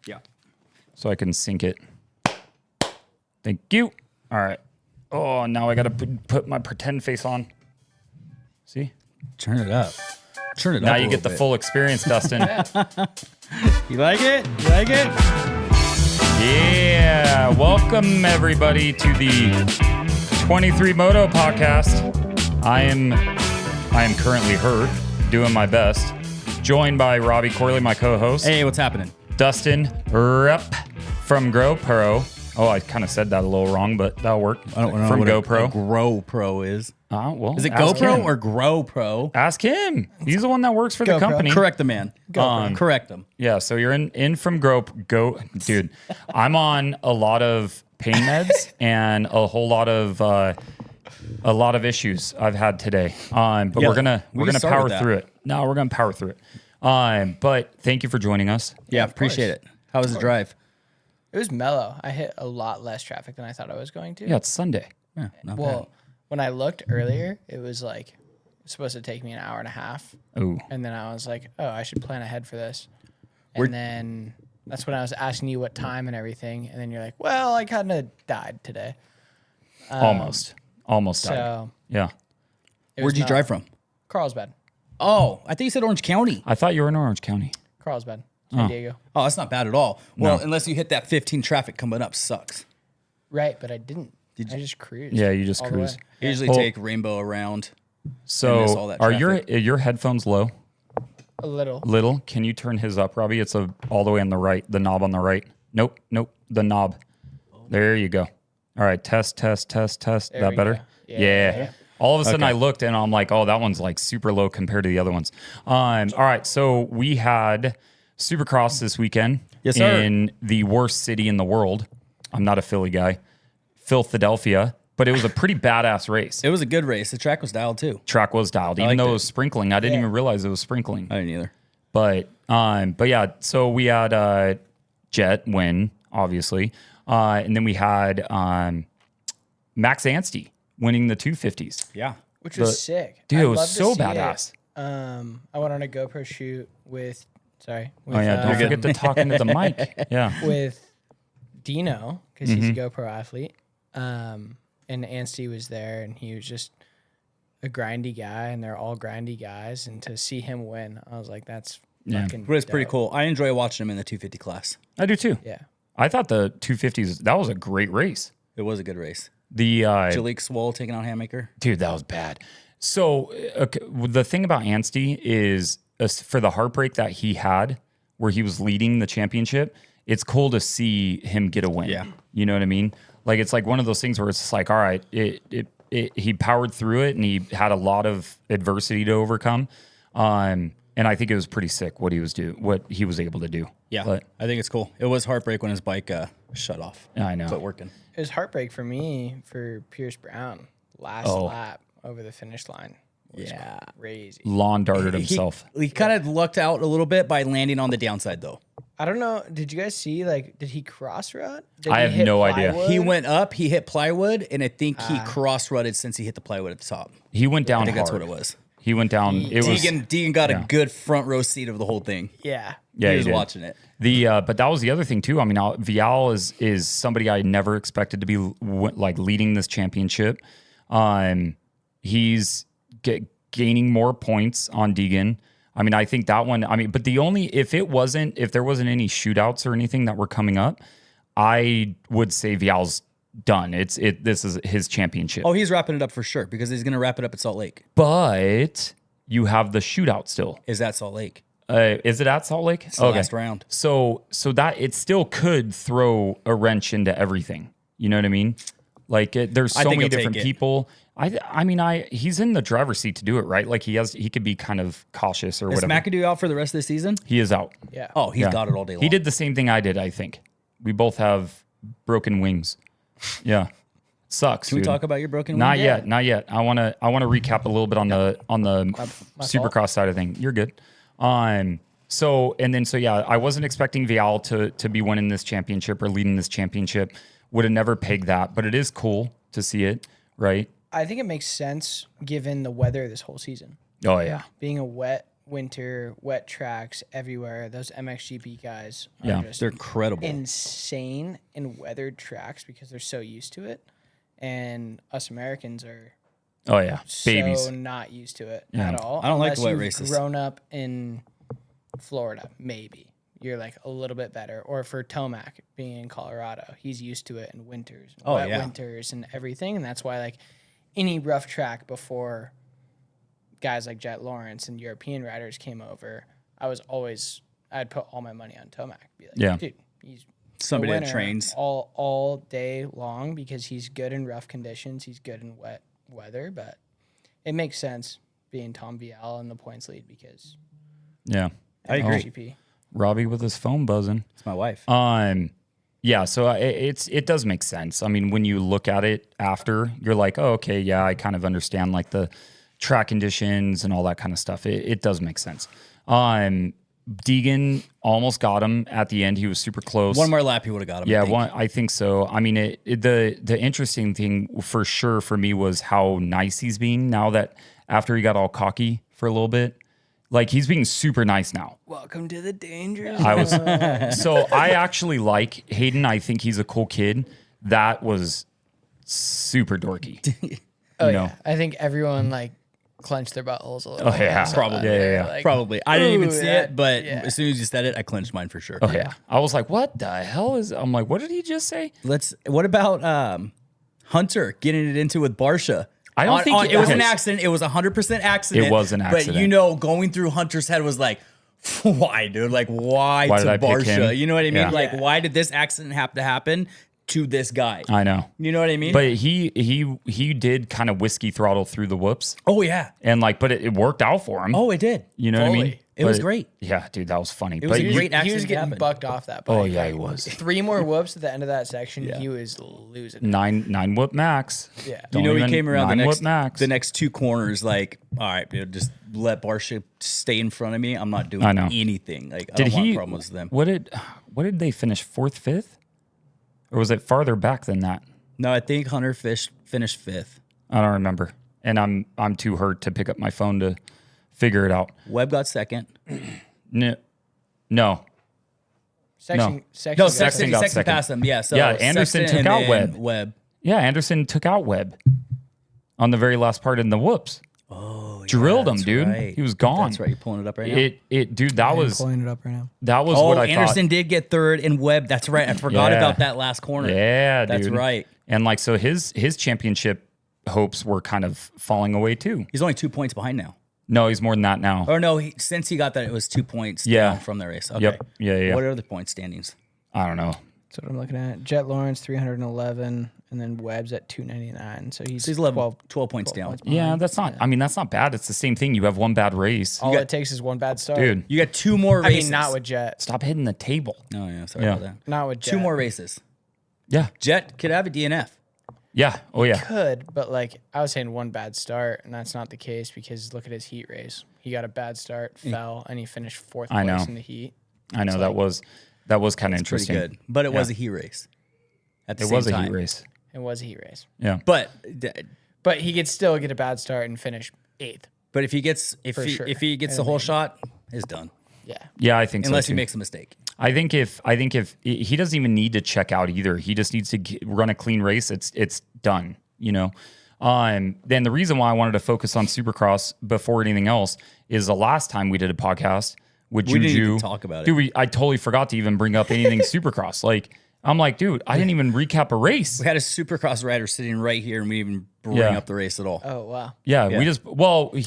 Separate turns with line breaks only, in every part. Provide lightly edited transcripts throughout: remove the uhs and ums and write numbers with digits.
Yeah.
So I can sync it. Thank you. All right. Oh, now I got to put my pretend face on. See?
Turn it up. Turn it
Now
up.
you get the full experience, Dustin.
You like it? You like it?
Yeah. Welcome, everybody, to the 23 Moto Podcast. I am currently hurt, doing my best. Joined by Robbie Corley, my co-host.
Hey, what's happening?
Dustin Rupp from GoPro. Oh, I kind of said that a little wrong, but that'll work.
I don't know
from
what
GoPro.
a GoPro is.
Well,
Is it
ask
GoPro
him.
or GoPro?
Ask him. He's the one that works for the
GoPro.
company.
Correct the man. Correct him.
Yeah, so you're in from dude. I'm on a lot of pain meds and a lot of issues I've had today. But
Yeah,
we're gonna
start
power
with that.
through it. No, we're gonna power through it. But thank you for joining us.
Yeah,
of
appreciate
course.
it. How was the drive?
It was mellow. I hit a lot less traffic than I thought I was going to.
Yeah, it's Sunday.
Yeah, not
Well, when I looked earlier, it was like supposed to take me an hour and a half.
Ooh.
And then I was like, oh, I should plan ahead for this. And then that's when I was asking you what time and everything. And then you're like, well, I kind of died today.
Almost died.
So
Yeah.
it
Where'd
was
you
not-
drive from?
Carlsbad.
Oh, I think you said Orange County.
I thought you were in Orange County.
Carlsbad. San Diego.
Oh, that's not bad at all. Well,
No.
unless you hit that 15 traffic coming up, sucks.
Right, but I didn't.
Did
I
you?
just cruised.
Yeah, you just
all the
cruise.
way.
I usually
Well-
take Rainbow around.
So
miss all that
are
traffic.
your headphones low?
A little.
Little? Can you turn his up, Robbie? It's all the way on the right, the knob on the right. Nope, the knob. There you go. All right, test.
There
That
we
better?
go.
Yeah.
Yeah.
All of a sudden
Okay.
I looked and I'm like, oh, that one's like super low compared to the other ones. All right, so we had Supercross this weekend
Yes, sir.
in the worst city in the world. I'm not a Philly guy. Philadelphia, but it was a pretty badass race.
It was a good race. The track was dialed too.
Track was dialed, even
liked
though
it.
it was sprinkling. I didn't even realize it was sprinkling.
I didn't either.
But yeah, so we had Jet win, obviously. And then we had Max Anstey winning the 250s.
Yeah.
Which was sick.
Dude,
I'd
it was
love to
so
see it.
badass.
I went on a GoPro shoot with, with,
Oh yeah, don't forget to talk into the mic. Yeah.
with Dino, because he's
Mm-hmm.
a GoPro athlete. And Anstey was there, and he was just a grindy guy, and they're all grindy guys. And to see him win, I was like, that's fucking
But it's pretty
dope.
cool. I enjoy watching him in the 250 class.
I do too.
Yeah.
I thought the 250s, that was a great race.
It was a good race.
The
Jalik Swole taking out Hammaker.
dude, that was bad. So okay, the thing about Anstey is for the heartbreak that he had where he was leading the championship, it's cool to see him get a win.
Yeah.
You know what I mean? Like, it's like one of those things where it's just like, all right, he powered through it and he had a lot of adversity to overcome. And I think it was pretty sick what he was able to do.
Yeah.
But
I think it's cool. It was heartbreak when his bike shut off.
I know.
But working.
It was heartbreak for me for Pierce Brown last lap over the finish line. It was crazy.
Lawn darted himself.
He kind of lucked out a little bit by landing on the downside, though.
I don't know. Did you guys see, did he cross rut? Did
I
he
have
hit
no idea.
plywood?
He went up, he hit plywood, and I think he cross-rutted since he hit the plywood at the top.
He went down
I think
hard.
that's what it was.
He went down. It was
Deegan got a good front row seat of the whole thing.
Yeah.
Yeah,
he was
did.
watching it.
But that was the other thing too. I mean, Vial is somebody I never expected to be like leading this championship. He's gaining more points on Deegan. I mean, I think that one. I mean, but if there wasn't any shootouts or anything that were coming up, I would say Vial's done. This is his championship.
Oh, he's wrapping it up for sure because he's going to wrap it up at Salt Lake.
But you have the shootout still.
Is that Salt Lake?
Is it at Salt Lake?
It's the last round.
So that it still could throw a wrench into everything. You know what I mean? Like there's so
think
many
he'll take
different
it.
people. I mean, he's in the driver's seat to do it, right? Like he could be kind of cautious or
Is
whatever.
McAdoo out for the rest of the season?
He is out.
Yeah.
Oh, he's
Yeah.
got it all day long.
He did the same thing I did, I think. We both have broken wings. Yeah. Sucks.
Can we
dude.
talk about your broken
Not
wing?
yet, not yet. I want to recap a little bit on the Supercross side of thing. You're good. So yeah, I wasn't expecting Vial to be winning this championship or leading this championship. Would have never pegged that, but it is cool to see it, right?
I think it makes sense given the weather this whole season.
Oh yeah.
Being a wet winter, wet tracks everywhere. Those MXGP guys are
Yeah,
just
They're incredible.
insane in weathered tracks because they're so used to it. And us Americans are
Oh yeah, babies.
so not used to it
Yeah.
at all.
I don't like the
Unless
wet
you've
races.
grown up in Florida, maybe. You're like a little bit better. Or for Tomac being in Colorado, he's used to it in winters, wet winters and everything. And that's why like any rough track before guys like Jet Lawrence and European riders came over, I'd put all my money on Tomac. Be like,
Yeah.
dude, he's
Somebody
the
that
winner
trains.
all day long because he's good in rough conditions. He's good in wet weather, but it makes sense being Tom Vial in the points lead because
Yeah,
I agree.
MXGP.
Robbie with his phone buzzing.
It's my wife.
Yeah, so it does make sense. I mean, when you look at it after, you're like, oh, okay, yeah, I kind of understand like the track conditions and all that kind of stuff. It does make sense. Deegan almost got him at the end. He was super close.
One more lap, he would have got him.
Yeah,
I think.
I think so. I mean, the interesting thing for sure for me was how nice he's being now that after he got all cocky for a little bit. Like, he's being super nice now.
Welcome to the danger
So I actually like Hayden. I think he's a cool kid. That was super dorky.
Oh,
you know?
yeah. I think everyone like clenched their buttholes a little bit.
yeah.
Probably.
Yeah.
Like,
Probably. I didn't even
ooh,
see
that-
it, but
yeah.
as soon as you said it, I clenched mine for sure.
Oh, yeah. I was like, what the hell is... I'm like, what did he just say?
What about Hunter getting it into with Barsha?
I don't think
it was
okay.
an accident. It was 100% accident.
It was an
But
accident.
going through Hunter's head was like, why, dude? Like, why
Why did I
to
pick him?
Barsha? You know what I mean?
Yeah.
Like,
Yeah.
why did this accident have to happen to this guy?
I know.
You know what I mean?
But he did kind of whiskey throttle through the whoops.
oh yeah.
And like, but it worked out for him.
Oh, it did.
You know what I mean?
fully.
It was
But-
great.
Yeah, dude, that was funny.
It was
But
a
you-
great
He was
accident
getting
happened.
bucked off that bike.
Oh, yeah, he was.
3 more whoops at the end of that section.
Yeah.
He was losing. it.
Nine whoop max.
Yeah.
Don't
You know, he
even-
came around
9
the
whoop max.
next 2 corners like, all right, dude, just let Barsha stay in front of me. I'm not doing
I know.
anything. Like, I
Did
don't want
he?
problems with them.
What did they finish 4th, 5th, or was it farther back than that?
No, I think Hunter finished 5th.
I don't remember, and I'm too hurt to pick up my phone to figure it out.
Webb got 2nd.
No.
Section,
No.
section
No,
got
Sexton got
Sexton
second.
passed him. Yeah, so
Yeah, Anderson
Sexton
took
and
out
then
Webb. Yeah, Anderson took out Webb on the very last part in the whoops.
Oh, yeah,
Drilled him,
that's
dude.
right.
He was gone.
That's right. You're pulling it up right now.
Dude, that was
pulling it up right now.
Oh,
what I
Anderson
thought.
did get 3rd and Webb. That's right. I forgot
Yeah.
about that last corner.
Yeah,
That's
dude.
right.
And like, so his championship hopes were kind of falling away too.
He's only 2 points behind now.
No, he's more than that now.
Or no, since he got that, it was 2 points
Yeah.
down from the race. Okay.
Yep. Yeah.
What are the point standings?
I don't know.
That's what I'm looking at. Jet Lawrence 311, and then Webb's at 299. So he's,
So he's 12 points down.
Yeah, that's not. I mean, that's not bad. It's the same thing. You have one bad race,
All it takes is one bad start.
dude.
You got 2 more
I
races.
mean, not with Jet.
Stop hitting the table.
Oh, yeah. Sorry
Yeah.
about that.
Not with Jet.
2 more races.
Yeah.
Jet could have a DNF.
Yeah. Oh yeah.
Could, but like I was saying, one bad start, and that's not the case because look at his heat race. He got a bad start, fell, and he finished 4th
I know.
place in the heat.
I know that was kind of
Pretty
interesting.
good. But it
Yeah.
was a heat race. At the
It
same
was a
time.
heat race.
It was a heat race,
Yeah.
But
but he could still get a bad start and finish 8th.
if he gets
sure.
if he gets the whole shot, it's done.
Yeah,
Yeah, I think
Unless
so
he
too.
makes a mistake.
I think if he doesn't even need to check out either, he just needs to run a clean race. It's done. You know. Then the reason why I wanted to focus on Supercross before anything else is the last time we did a podcast with
We
Juju.
didn't even talk about it.
Dude, I totally forgot to even bring up anything Supercross. Like, I'm like, dude, I didn't even recap a race.
We had a Supercross rider sitting right here, and we didn't even bring
Yeah.
up the race at all.
Oh wow.
Yeah,
Yeah.
we just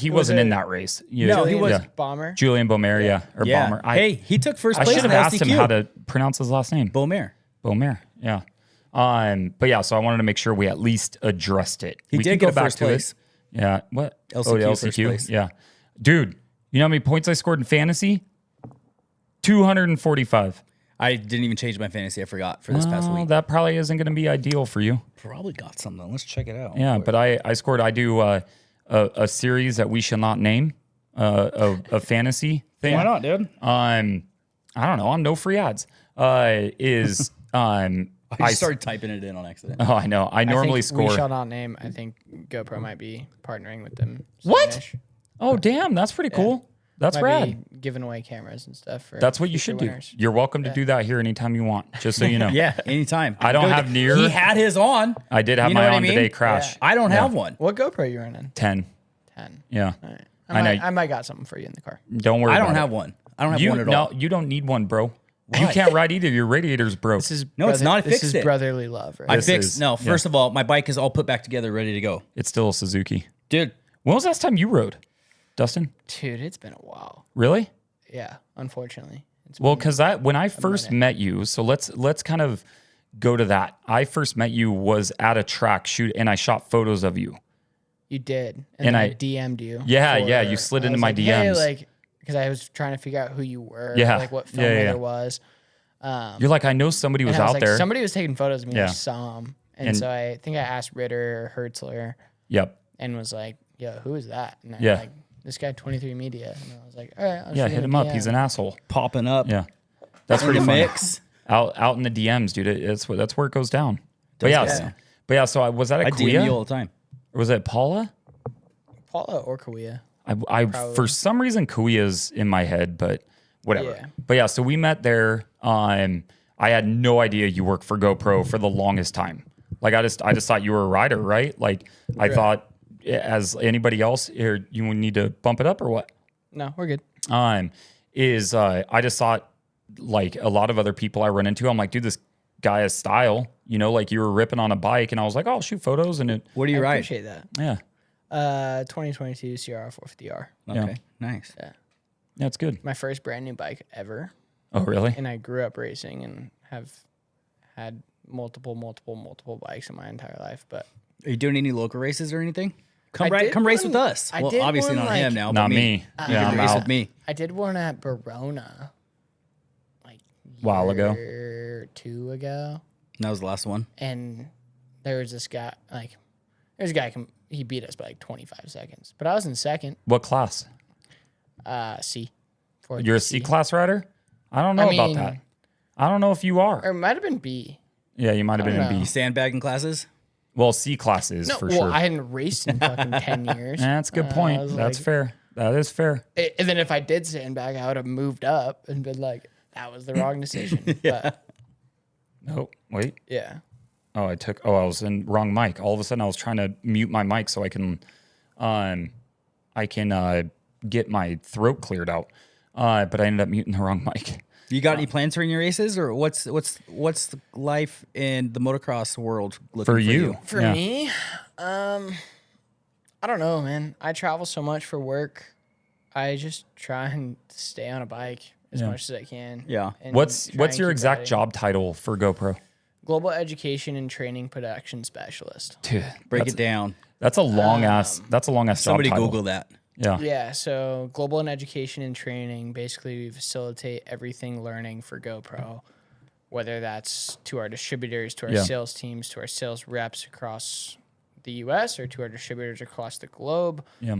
he wasn't
it-
in that race. Yeah.
No, he
Julian
was-
Yeah.
Bomber.
Julian Beaumer, yeah, or
Yeah.
Bomber.
Hey, he took first
I
place
should
in
have
the
asked him
LCQ.
how to pronounce his last name.
Beaumer.
Beaumer, yeah. But yeah, so I wanted to make sure we at least addressed it.
He
We
did
can go
get a
back
first
to
place.
it. Yeah. What?
LCQ,
the
first place.
Yeah. Dude, you know how many points I scored in fantasy? 245.
I didn't even change my fantasy. I forgot for this past
Well,
week.
that probably isn't going to be ideal for you.
Probably got something. Let's check it out.
Yeah, but I scored. I do a series that we shall not name, a fantasy thing.
Why not, dude?
I don't know. On no free ads. Is
I started typing it in on accident.
Oh, I know. I normally
I think
score.
We shall not name. I think GoPro might be partnering with them.
What?
soonish.
Oh, damn, that's pretty cool. That's
Might
rad.
be giving away cameras and stuff.
That's what you should do. You're welcome to do that here anytime you want, just so you know.
Yeah, anytime.
I don't have near.
He had his on.
I did have
You know
my
what I
on
mean?
today crash.
I don't have one.
What GoPro you running?
10.
10.
Yeah.
All right.
I
I might got something for you in the car.
Don't worry
I
about
don't
it.
have one. I don't have one at all.
No, you don't need one, bro.
Why?
You can't ride either. Your radiator's broke.
This is
No, it's not. I
This
fixed
is
it.
brotherly love, right?
I
This
fixed.
is-
No,
yeah.
first of all, my bike is all put back together, ready to go.
It's still a Suzuki.
Dude,
When was the last time you rode, Dustin?
Dude, it's been a while.
Really?
Yeah, unfortunately. It's
Well,
been-
because when I first met you, so let's kind of go to that. I first met you was at a track shoot, and I shot photos of you.
you did,
and
then
I-
I DM'd you.
Yeah, yeah, you slid
I
into
was
my
like, hey,
DMs.
like, because I was trying to figure out who you were,
Yeah,
like what film
yeah, yeah.
there was.
You're like, I know somebody was
And I was
out
like,
there.
somebody was taking photos of me. And I
Yeah.
saw him, and
And-
so I think I asked Ritter or Hertzler,
Yep.
and was like, "Yo, who is that?" And I
Yeah.
like, this guy 23 Media, and I was like, "All right, I'll
Yeah,
shoot
hit
a
him up.
DM."
He's an asshole.
popping up.
Yeah, that's
In
pretty
the
funny.
mix.
Out in the DMs, dude. That's where it goes down. But
Does
yeah,
go down.
but yeah. So was that a
I DM you
Kuya?
all the time.
Or was it Paula?
Paula or Kawia.
I for some reason Kuya's in my head, but whatever.
Yeah.
But yeah, so we met there. I had no idea you worked for GoPro for the longest time. Like I just thought you were a rider, right? Like I thought as anybody else here, you would need to bump it up or what?
No, we're good.
I just thought like a lot of other people I run into, I'm like, dude, this guy has style, you know, like you were ripping on a bike and I was like, oh, I'll shoot photos and it,
What do
I
you ride?
appreciate that.
yeah,
2022 CR 450R.
Okay, nice.
Yeah,
yeah, it's good.
my first brand new bike ever,
Oh, really?
and I grew up racing and have had multiple bikes in my entire life. But
Are you doing any local races or anything?
I did
Come race
one-
with us.
I
Well,
did
obviously
one,
not
like-
him now,
Not
but
me.
You
Yeah,
can
I'm
race
out.
with me.
I did one at Verona, like
While ago.
year or two ago.
That was the last one.
And there was this guy, like, there's a guy, he beat us by like 25 seconds. But I was in second,
What class?
C.
You're a C class rider? I don't know about
mean-
that. I don't know if you are.
Or it might have been B.
Yeah, you might have been in
don't know.
B.
Sandbagging classes.
Well, C class is
No,
for
well,
sure.
I hadn't raced in fucking 10 years.
That's a good
I
point.
was
That's
like-
fair. That is fair.
And then if I did sandbag, I would have moved up and been like, that was the wrong decision. But
Oh, wait.
yeah.
I was in wrong mic. All of a sudden I was trying to mute my mic so I can get my throat cleared out. But I ended up muting the wrong mic.
You got any plans for any races, or what's the life in the motocross world looking
For you.
For
Yeah.
me, I don't know, man. I travel so much for work. I just try and stay on a bike as much as I can.
Yeah.
and
What's
try and
your
keep
exact
riding.
job title for GoPro?
Global Education and Training Production Specialist.
Dude,
Break it down.
that's a long ass job
Somebody
title.
Google that.
Yeah.
Yeah, so global and education and training, basically we facilitate everything learning for GoPro, whether that's to our distributors, to our
Yeah.
sales teams, to our sales reps across the US or to our distributors across the globe,
Yeah.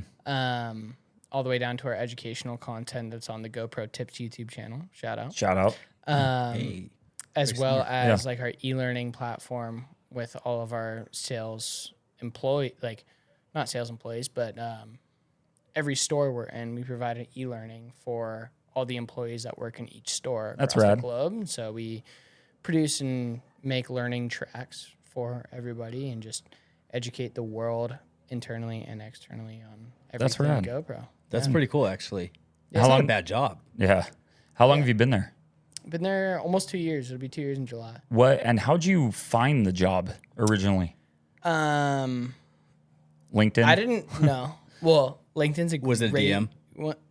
all the way down to our educational content that's on the GoPro Tips YouTube channel. Shout out.
Shout out.
Hey.
As well as
Yeah.
like our e-learning platform with all of our sales not sales employees, but every store we're in, we provide an e-learning for all the employees that work in each store
That's
across
rad.
the globe. So we produce and make learning tracks for everybody and just educate the world internally and externally on
That's
everything
rad.
GoPro.
That's pretty cool, actually.
Yeah.
It's
How
not a
long-
bad job.
Yeah. How long have you been there?
Been there almost 2 years. It'll be 2 years in July.
What and how'd you find the job originally? LinkedIn?
I didn't know. Well, LinkedIn's a
Was it a
great,
DM?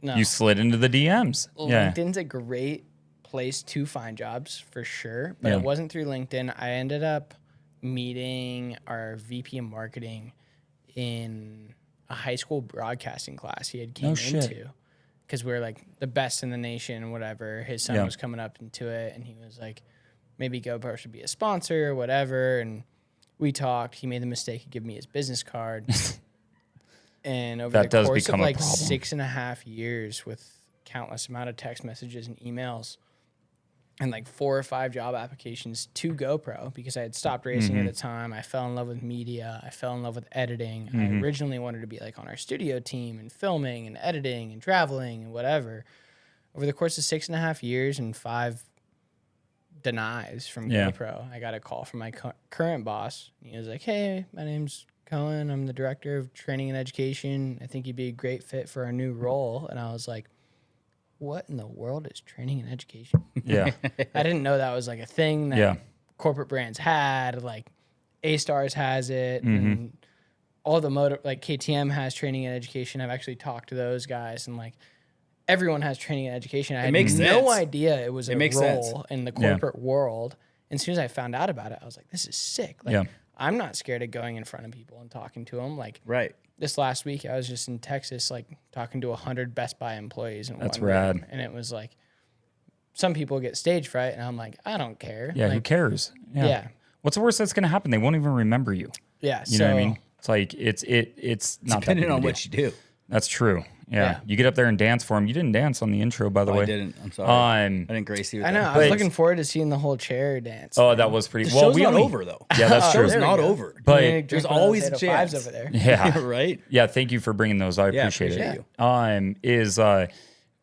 No.
You slid into the DMs. Yeah.
LinkedIn's a great place to find jobs for sure, but
Yeah.
it wasn't through LinkedIn. I ended up meeting our VP of marketing in a high school broadcasting class he had came
shit.
into because we were like the best in the nation and whatever. His son
Yeah.
was coming up into it and he was like, maybe GoPro should be a sponsor or whatever. And we talked. He made the mistake of giving me his business card. And over
That
the
does
course
become
of
a
like
problem.
6.5 years with countless amount of text messages and emails, and like 4 or 5 job applications to GoPro because I had stopped racing at the time. I fell in love with media. I fell in love with editing. I originally wanted to be like on our studio team and filming and editing and traveling and whatever. Over the course of 6.5 years and 5 denies from GoPro, I got a call from my current boss. He was like, "Hey, my name's Cohen. I'm the director of training and education. I think you'd be a great fit for our new role." And I was like, what in the world is training and education?
Yeah.
I didn't know that was like a thing that corporate brands had. Like A-Stars has it, and all the like KTM has training and education. I've actually talked to those guys, and like everyone has training and education. I had no idea it was a role in the corporate world. And as soon as I found out about it, I was like, this is sick. Like, I'm not scared of going in front of people and talking to them. Like, this last week, I was just in Texas, like talking to 100 Best Buy employees.
That's rad.
And it was like, some people get stage fright, and I'm like, I don't care.
Yeah,
like,
who cares? Yeah. What's the worst that's going to happen? They won't even remember you.
Yeah.
You know what I mean? It's like, it's not
depending on what you do.
That's true. Yeah. You get up there and dance for him. You didn't dance on the intro, by the way.
I didn't. I'm sorry. I didn't grace you with
I know.
that.
I was looking forward to seeing the whole chair dance.
Oh, that was pretty.
The show's not over, though.
Yeah, that's true.
The show's not over.
But
there's always a chance.
over there.
Yeah.
Right?
Yeah, thank you for bringing those. I appreciate it.
You.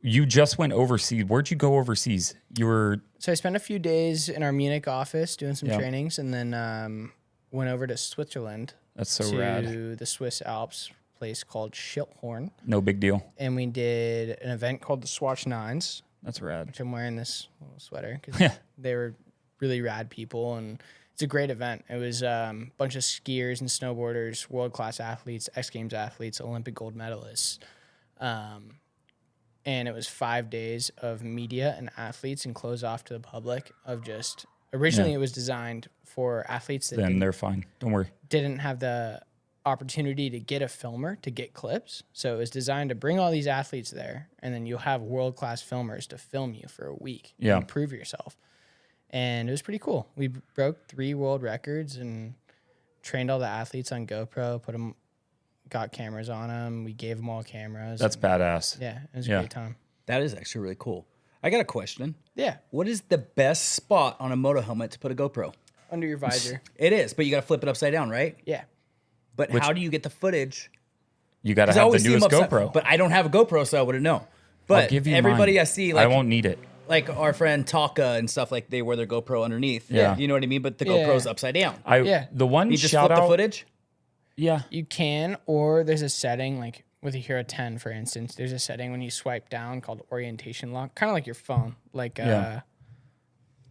You just went overseas. Where'd you go overseas? You were...
So I spent a few days in our Munich office doing some trainings, and then went over to Switzerland.
That's so
to
rad.
the Swiss Alps, place called Schilthorn.
No big deal.
And we did an event called the Swatch Nines.
That's rad.
Which I'm wearing this little sweater because they were really rad people, and it's a great event. It was a bunch of skiers and snowboarders, world-class athletes, X Games athletes, Olympic gold medalists. And it was 5 days of media and athletes and closed off to the public of just... Originally, it was designed for athletes that
they're fine. Don't worry.
Didn't have the opportunity to get a filmer to get clips. So it was designed to bring all these athletes there, and then you'll have world-class filmers to film you for a week and prove yourself. And it was pretty cool. We broke 3 world records and trained all the athletes on GoPro, got cameras on them. We gave them all cameras.
That's badass.
Yeah, it was a great time.
That is actually really cool. I got a question.
Yeah.
What is the best spot on a moto helmet to put a GoPro?
Under your visor.
It is, but you got to flip it upside down, right?
Yeah.
But how do you get the footage?
You got to have the newest GoPro.
But I don't have a GoPro, so I wouldn't know. But
I'll give you
everybody
mine.
I see, like,
I won't need it.
Like our friend Taka and stuff, like they wear their GoPro underneath.
Yeah.
You know what I mean? But the GoPro's upside down.
The one
you just
shout
flip
out,
the footage?
Yeah.
You can, or there's a setting, like with a Hero 10, for instance, there's a setting when you swipe down called orientation lock, kind of like your phone. Like
the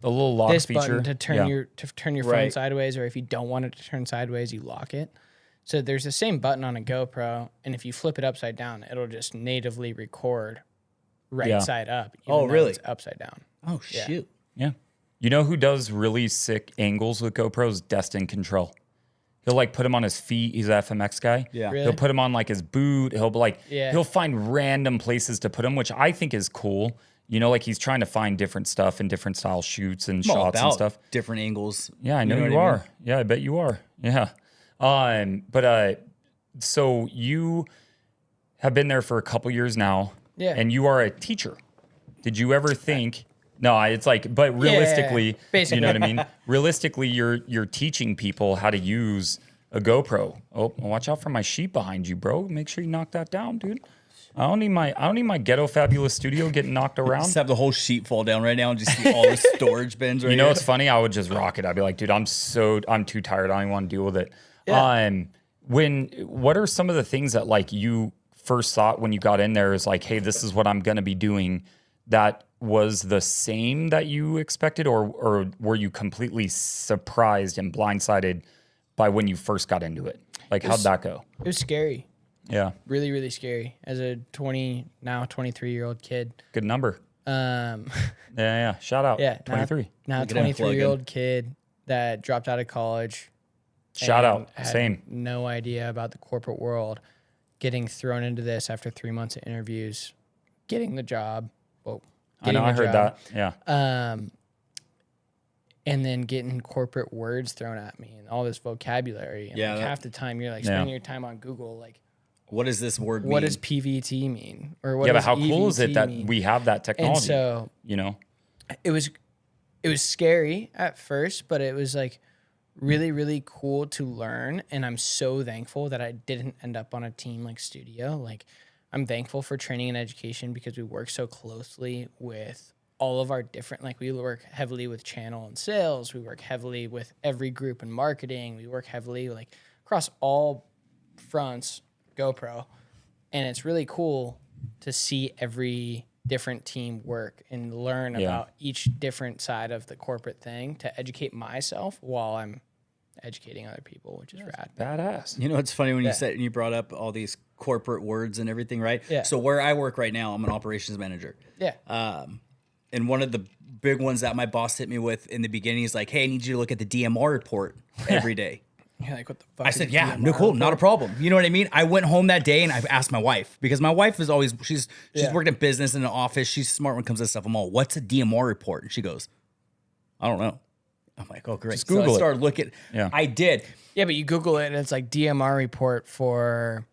little lock
this
feature.
button to turn your phone sideways, or if you don't want it to turn sideways, you lock it. So there's the same button on a GoPro, and if you flip it upside down, it'll just natively record side up.
Oh, really?
It's upside down.
Oh, shoot.
Yeah. You know who does really sick angles with GoPros? Destin Control. He'll like put him on his feet. He's an FMX guy.
Yeah.
Really?
He'll put him on like his boot. He'll find random places to put him, which I think is cool. You know, like he's trying to find different stuff and different style shoots and shots and stuff.
Different angles.
Yeah, I know you are. I mean? Yeah, I bet you are. Yeah. So you have been there for a couple years now.
Yeah.
And you are a teacher. Did you ever think? No, it's like, but realistically,
basically.
you know what I mean? Realistically, you're teaching people how to use a GoPro. Oh, watch out for my sheep behind you, bro. Make sure you knock that down, dude. I don't need my ghetto fabulous studio getting knocked around.
Just have the whole sheet fall down right now and just see all the storage bins right
You know
here.
what's funny? I would just rock it. I'd be like, dude, I'm too tired. I don't even want to deal with it.
Yeah.
What are some of the things that like you first thought when you got in there is like, hey, this is what I'm going to be doing, that was the same that you expected, or were you completely surprised and blindsided by when you first got into it? Like, how'd that go?
It was scary.
Yeah.
Really, really scary. As a 23-year-old kid.
Good number. Yeah. Shout out.
Yeah.
23.
Now 23-year-old kid that dropped out of college.
Shout out.
Had
Same.
No idea about the corporate world. Getting thrown into this after 3 months of interviews. Getting the job.
I know. I heard that. Yeah.
And then getting corporate words thrown at me and all this vocabulary. And like half the time you're like spending your time on Google, like,
what does this word mean?
What does PVT mean? Or what
but
does
how cool
EVT
is it that
mean?
we have that technology?
And so,
you know,
it was it was scary at first, but it was like really, really cool to learn. And I'm so thankful that I didn't end up on a team like studio. Like, I'm thankful for training and education because we work so closely with all of our different, like we work heavily with channel and sales. We work heavily with every group in marketing. We work heavily like across all fronts, GoPro. And it's really cool to see every different team work and learn about each different side of the corporate thing to educate myself while I'm educating other people, which is rad.
Badass.
You know, it's funny when you brought up all these corporate words and everything, right?
Yeah.
So where I work right now, I'm an operations manager.
Yeah.
And one of the big ones that my boss hit me with in the beginning is like, hey, I need you to look at the DMR report every day.
You're like, what the fuck?
I said, yeah, no, cool, not a problem. You know what I mean? I went home that day and I've asked my wife because my wife is always, she's worked in business in an office. She's smart when it comes to stuff. I'm all, what's a DMR report? And she goes, I don't know. I'm like, oh, great.
Just Google
so I
it.
started looking.
Yeah.
I did.
Yeah, but you Google it and it's like DMR report for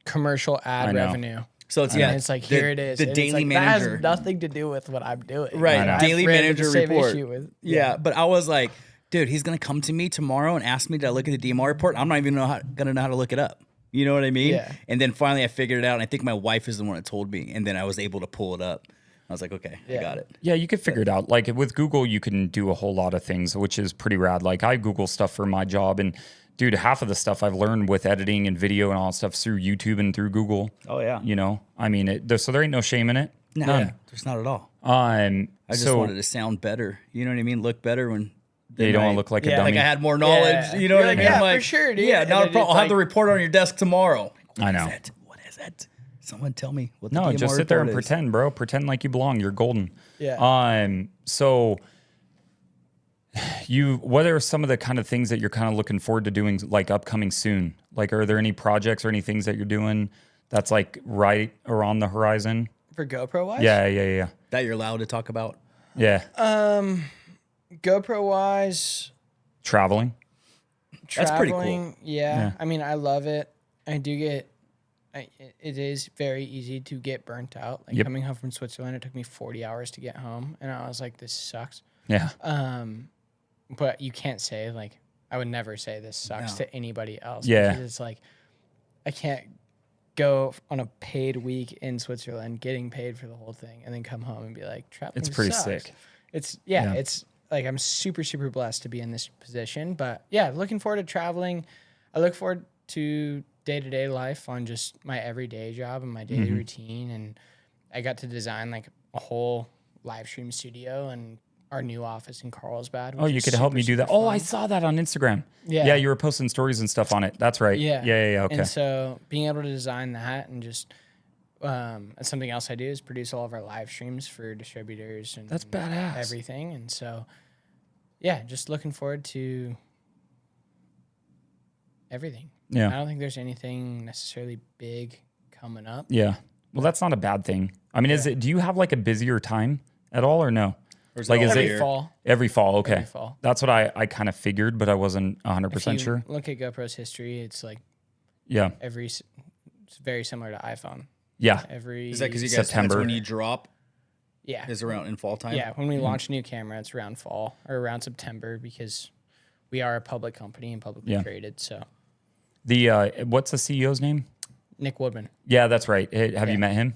commercial ad revenue.
So it's,
And it's like, here it is.
The
And
daily
it's like,
manager.
That has nothing to do with what I'm doing.
Right.
And I've
Daily
ran into
manager
the same
report.
issue with-
Yeah. But I was like, dude, he's going to come to me tomorrow and ask me to look at the DMR report. I'm not even going to know how to look it up. You know what I mean?
Yeah.
And then finally I figured it out. And I think my wife is the one that told me. And then I was able to pull it up. I was like, okay, I got it.
Yeah, you could figure it out. Like with Google, you can do a whole lot of things, which is pretty rad. Like I Google stuff for my job, and dude, half of the stuff I've learned with editing and video and all that stuff through YouTube and through Google.
Oh, yeah.
You know, I mean, so there ain't no shame in it.
No,
None.
there's not at all.
I
I just wanted to sound better. You know what I mean? Look better when.
you don't want to look like a dummy.
Like I had more knowledge.
Yeah.
You know what I
You're
mean?
like,
I'm
yeah, for sure, dude.
Yeah,
And
not a
then
problem.
it's
I'll have
like-
the report on your desk tomorrow.
I know.
What is it? Someone tell me what the
No,
DMR
just sit there and
report is.
pretend, bro. Pretend like you belong. You're golden.
Yeah.
So what are some of the kind of things that you're kind of looking forward to doing, like upcoming soon? Like, are there any projects or any things that you're doing that's like right or on the horizon?
For GoPro wise?
Yeah.
That you're allowed to talk about.
Yeah.
GoPro wise,
Traveling.
That's pretty cool.
traveling, yeah. I mean, I love it. I do get, it is very easy to get burnt out. Like coming home from Switzerland, it took me 40 hours to get home. And I was like, this sucks.
Yeah.
But you can't say, like, I would never say this sucks to anybody else.
Yeah.
Because it's like, I can't go on a paid week in Switzerland, getting paid for the whole thing, and then come home and be like, traveling
It's pretty
sucks.
sick.
It's it's like I'm super, super blessed to be in this position. But yeah, looking forward to traveling. I look forward to day-to-day life on just my everyday job and my daily routine. And I got to design like a whole live stream studio and our new office in Carlsbad.
Oh, you could help me do that. Oh, I saw that on Instagram.
Yeah.
Yeah, you were posting stories and stuff on it. That's right.
Yeah.
Yeah. Okay.
And so being able to design that and just something else I do is produce all of our live streams for distributors and
That's badass.
everything. And so, yeah, just looking forward to everything.
Yeah.
I don't think there's anything necessarily big coming up.
Yeah. Well, that's not a bad thing. I mean, do you have like a busier time at all or no?
Or is
Like,
it
is
all
it
year?
Fall.
Every fall? Okay.
Every fall.
That's what I kind of figured, but I wasn't 100%
If you
sure.
look at GoPro's history, it's like
Yeah.
it's very similar to iPhone.
Yeah.
Is that because you guys
September.
that's when you drop
Yeah.
is around in fall time?
Yeah, when we launch a new camera, it's around fall or around September because we are a public company and publicly traded. So
What's the CEO's name?
Nick Woodman.
Yeah, that's right. Have you met him?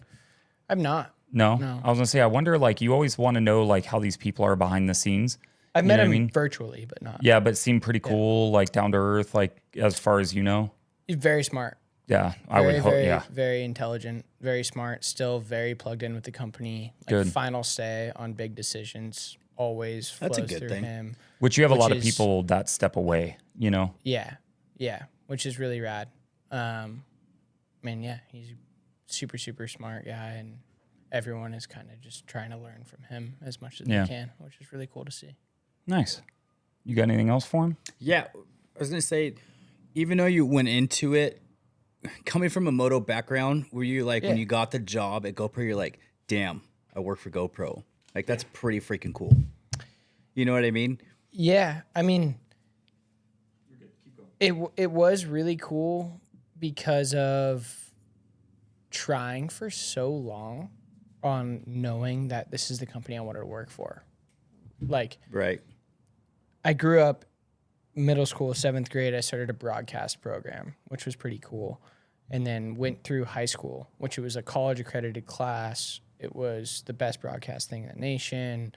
I'm not.
No?
No.
I was gonna say, I wonder, like, you always want to know like how these people are behind the scenes.
I've
You
met
know what
him
I mean?
virtually, but not.
Yeah, but seem pretty cool, like down to earth, like as far as you know.
He's very smart.
Yeah, I would hope.
Very,
Yeah,
very intelligent, very smart, still very plugged in with the company. Like
Good.
final say on big decisions always flows
That's a good
through
thing.
him.
which you have a
Which
lot of
is-
people that step away. You know.
Yeah, which is really rad. Yeah, he's a super, super smart guy, and everyone is kind of just trying to learn from him as much as
Yeah.
they can, which is really cool to see.
Nice. You got anything else for him?
Yeah. I was gonna say, even though you went into it coming from a moto background, were you like when you got the job at GoPro, you're like, damn, I work for GoPro. Like that's pretty freaking cool. You know what I mean?
Yeah, I mean, it was really cool because of trying for so long on knowing that this is the company I wanted to work for. Like,
right.
I grew up middle school, 7th grade, I started a broadcast program, which was pretty cool. And then went through high school, which was a college accredited class. It was the best broadcast thing in the nation.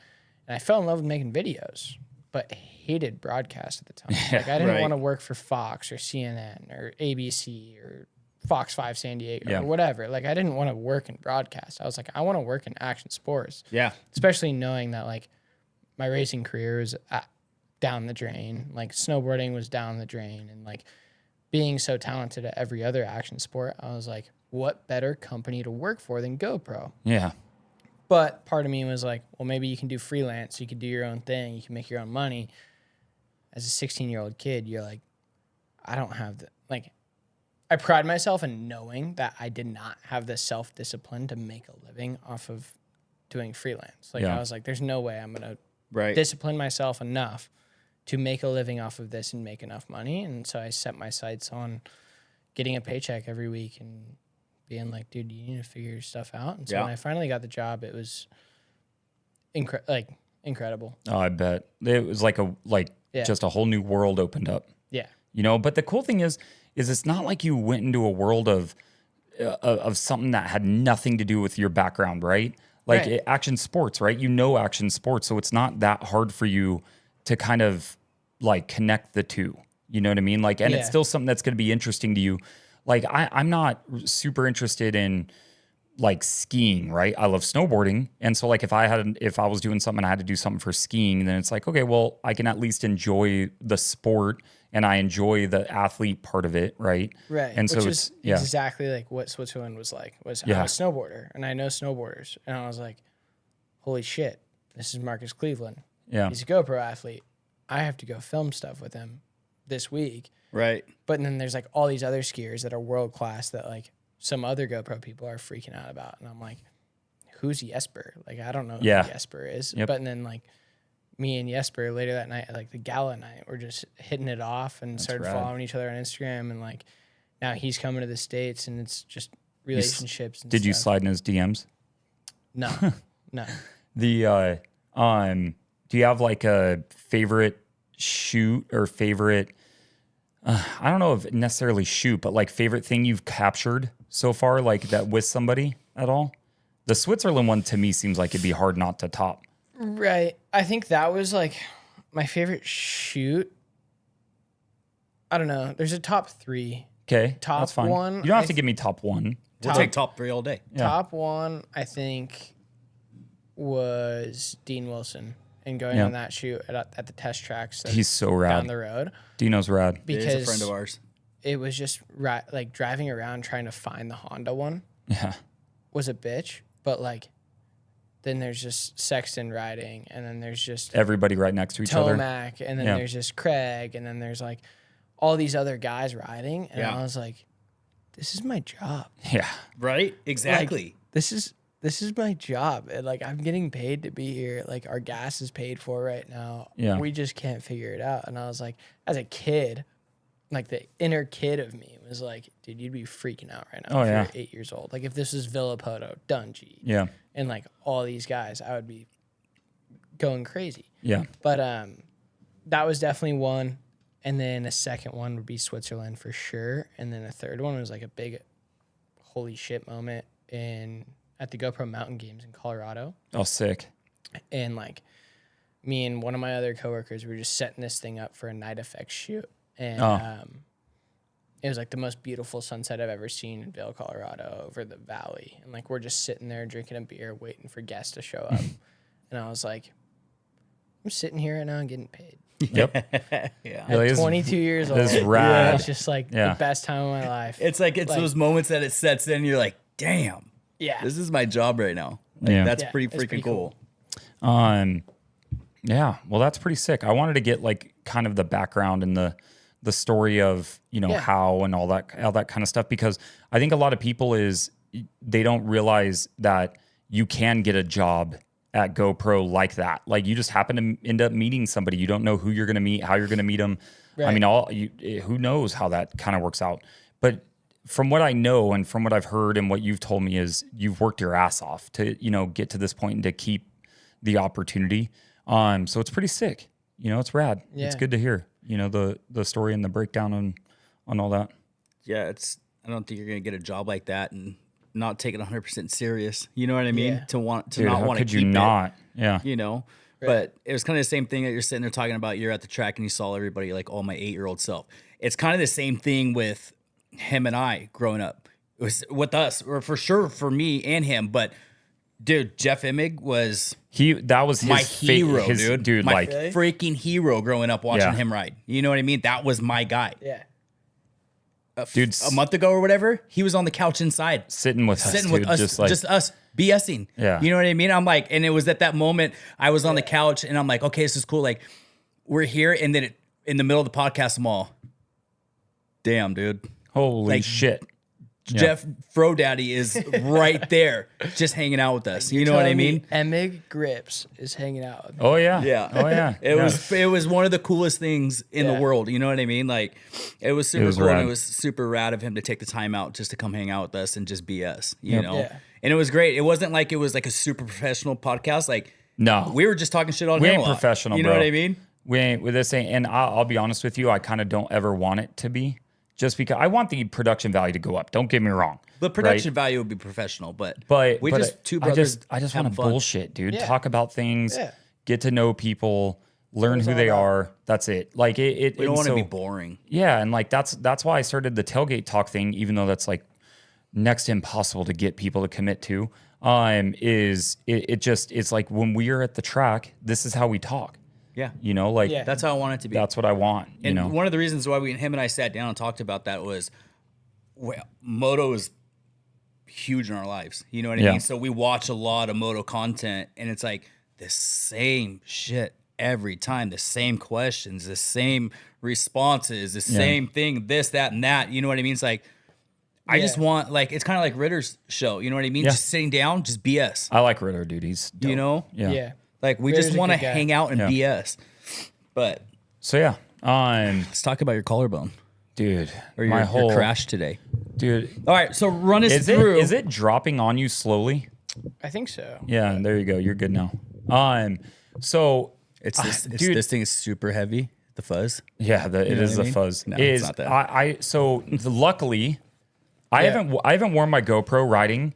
And I fell in love with making videos, but hated broadcast at the time. Like, I didn't want to work for Fox or CNN or ABC or Fox 5 San Diego or whatever. Like, I didn't want to work in broadcast. I was like, I want to work in action sports.
Yeah.
Especially knowing that, like, my racing career was down the drain. Like, snowboarding was down the drain. And, like, being so talented at every other action sport, I was like, what better company to work for than GoPro?
Yeah.
But part of me was like, well, maybe you can do freelance. You can do your own thing. You can make your own money. As a 16-year-old kid, you're like, I don't have the, like, I pride myself in knowing that I did not have the self-discipline to make a living off of doing freelance. Like, I was like, there's no way I'm going to discipline myself enough to make a living off of this and make enough money. And so I set my sights on getting a paycheck every week and being like, dude, you need to figure your stuff out. And so when I finally got the job, it was incredible.
Oh, I bet. It was like just a whole new world opened up.
Yeah.
You know, but the cool thing is it's not like you went into a world of something that had nothing to do with your background, right? Like action sports, right? You know action sports, so it's not that hard for you to kind of like connect the two. You know what I mean? Like, and it's still something that's going to be interesting to you. Like, I'm not super interested in like skiing, right? I love snowboarding. And so like if I was doing something and I had to do something for skiing, then it's like, okay, well, I can at least enjoy the sport and I enjoy the athlete part of it, right?
Right.
And
which
so
is exactly like what Switzerland was like. I'm a snowboarder and I know snowboarders. And I was like, holy shit, this is Marcus Cleveland.
Yeah.
He's a GoPro athlete. I have to go film stuff with him this week.
Right.
But then there's like all these other skiers that are world class that like some other GoPro people are freaking out about. And I'm like, who's Jesper? Like, I don't know who Jesper is.
Yep.
But then like me and Jesper later that night, like the gala night, we're just hitting it off and started following each other on Instagram. And like now he's coming to the States and it's just relationships.
Did you slide in his DMs?
No, no.
Do you have like a favorite shoot or favorite, I don't know if necessarily shoot, but like favorite thing you've captured so far, like that with somebody at all? The Switzerland one to me seems like it'd be hard not to top.
Right. I think that was like my favorite shoot. I don't know. There's a top 3.
Okay.
Top
that's fine.
one.
You don't have to give me top 1.
We'll take top 3 all day.
Yeah.
Top 1, I think, was Dean Wilson. And going on that shoot at the test tracks.
He's so rad.
Down the road.
Dino's rad.
Because
he's a friend of ours.
It was just like driving around trying to find the Honda one.
Yeah.
Was a bitch. But like, then there's just Sexton riding. And then there's just
everybody right next to each other.
Tomac. And then there's just Craig. And then there's like all these other guys riding. And I was like, this is my job.
Yeah.
Right? Exactly.
Like, this is my job. And like, I'm getting paid to be here. Like, our gas is paid for right now.
Yeah.
We just can't figure it out. And I was like, as a kid, like the inner kid of me was like, dude, you'd be freaking out right now if you're 8 years old. Like, if this was Villapoto, Dungy, and like all these guys, I would be going crazy.
Yeah.
But that was definitely one. And then a second one would be Switzerland for sure. And then a third one was like a big holy shit moment at the GoPro Mountain Games in Colorado.
Oh, sick.
And like me and one of my other coworkers, we were just setting this thing up for a night effects shoot. And it was like the most beautiful sunset I've ever seen in Vail, Colorado, over the valley. And like we're just sitting there drinking a beer, waiting for guests to show up. And I was like, I'm sitting here right now and getting paid.
Yep.
Yeah.
At 22 years old.
This is rad.
It's just like the best time of my life.
It's like those moments that it sets in and you're like, damn.
Yeah.
This is my job right now. Like, that's pretty freaking cool.
Yeah. Well, that's pretty sick. I wanted to get like kind of the background and the story of, you know, how and all that kind of stuff, because I think a lot of people they don't realize that you can get a job at GoPro like that. Like you just happen to end up meeting somebody. You don't know who you're going to meet, how you're going to meet them. Right. I mean, who knows how that kind of works out. But from what I know and from what I've heard and what you've told me is you've worked your ass off to, you know, get to this point and to keep the opportunity. So it's pretty sick. You know, it's rad.
Yeah.
It's good to hear, you know, the story and the breakdown on all that.
Yeah, I don't think you're gonna get a job like that and not take it 100% serious. You know what I mean?
Yeah.
To want to
Dude,
not
how
want to
could
keep
you not?
it.
Yeah.
You know. Right. But it was kind of the same thing that you're sitting there talking about. You're at the track and you saw everybody like, oh, my 8-year-old self. It's kind of the same thing with him and I growing up. It was with us, or for sure for me and him. But dude, Jeff Immig was
that was his
my hero, dude. My
like
freaking hero growing up watching
Yeah.
him ride. You know what I mean? That was my guy.
Yeah.
Dude,
A month ago or whatever, he was on the couch inside.
sitting with us,
Just us BSing.
Yeah.
You know what I mean? I'm like, and it was at that moment I was on the couch and I'm like, okay, this is cool. Like, we're here, and then in the middle of the podcast, I'm all, damn, dude.
holy
like,
shit. Yeah.
Jeff Fro Daddy is right there, just hanging out with us. You know what I mean?
Emig Grips is hanging out with me.
Oh yeah.
Yeah.
Oh yeah.
It was one of the coolest things in the world. You know what I mean? Like, it was super cool,
rad.
and it was super rad of him to take the time out just to come hang out with us and just BS. You know?
Yeah.
And it was great. It wasn't like it was like a super professional podcast. Like,
No.
we were just talking shit on
We
him
ain't
a lot.
professional,
You know
bro.
what I mean?
We ain't with this ain't, and I'll be honest with you, I kind of don't ever want it to be, just because I want the production value to go up. Don't get me wrong.
The production value would be professional, but we
but
just two brothers.
I just
having
want to
fun.
bullshit, dude.
Yeah.
Talk about things,
Yeah.
get to know people, learn who they are. That's it. Like it.
We don't
and
want to
so-
be boring.
Yeah, and like that's why I started the tailgate talk thing, even though that's like next to impossible to get people to commit to. It's like when we are at the track, this is how we talk.
Yeah.
You know, like
Yeah.
That's how I want it to be.
that's what I want. You
And
know,
one of the reasons why him and I sat down and talked about that was, well, moto is huge in our lives. You know what I
Yeah.
mean? So we watch a lot of moto content, and it's like the same shit every time, the same questions, the same responses, the same thing, this, that, and that. You know what I mean? It's like, I just want, like, it's kind of like Ritter's show. You know what I mean?
Yeah.
Just sitting down, just BS.
I like Ritter, dude. He's dope.
You know?
Yeah.
Yeah.
Like, we
Ritter's
just
a
want to
good guy.
hang out and
Yeah.
BS. But
So yeah,
let's talk about your collarbone
dude,
or
my
your
whole
crash today.
dude.
All right, so run us
Is
through.
it dropping on you slowly?
I think so.
Yeah, there you go. You're good now. So
It's this,
dude.
this thing is super heavy. The fuzz.
Yeah, it
know
is
what I
the
mean?
fuzz.
No, it's not that.
So luckily, I haven't worn my GoPro riding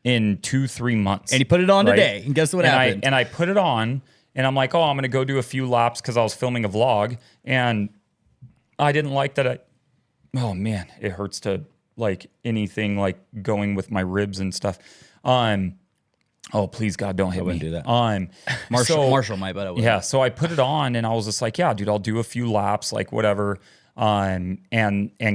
in 2-3 months.
And you put it on
right?
today, and guess what happened?
I put it on, and I'm like, oh, I'm gonna go do a few laps because I was filming a vlog, and I didn't like that. Oh man, it hurts to like anything like going with my ribs and stuff. Oh please God, don't hit me.
wouldn't do that. Marshall might, but I wouldn't.
Yeah, so I put it on and I was just like, yeah, dude, I'll do a few laps, like whatever, and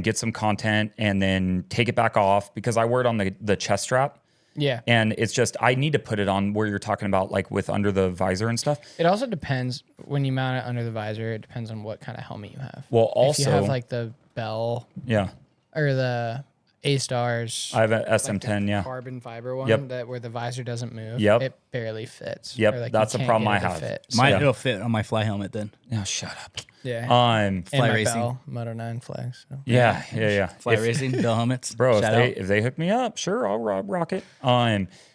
get some content and then take it back off because I wear it on the chest strap.
Yeah.
And it's just I need to put it on where you're talking about, like with under the visor and stuff.
It also depends when you mount it under the visor. It depends on what kind of helmet you have.
Well,
if
also
you have like the Bell
yeah,
or the A-Stars,
I have an SM10. Yeah,
carbon fiber one
Yep.
that where the visor doesn't move.
Yep.
It barely fits.
Yep,
Or, like,
that's
you
the
can't
problem
get
I
it to
have.
fit.
Mine,
Yeah.
it'll fit on my fly helmet then.
oh shut up.
Yeah.
Fly
And my
racing.
Bell Moto 9 flags. So.
Yeah.
Fly
If-
racing, Bell helmets.
Bro,
Shout out.
if they hook me up, sure, I'll rock it.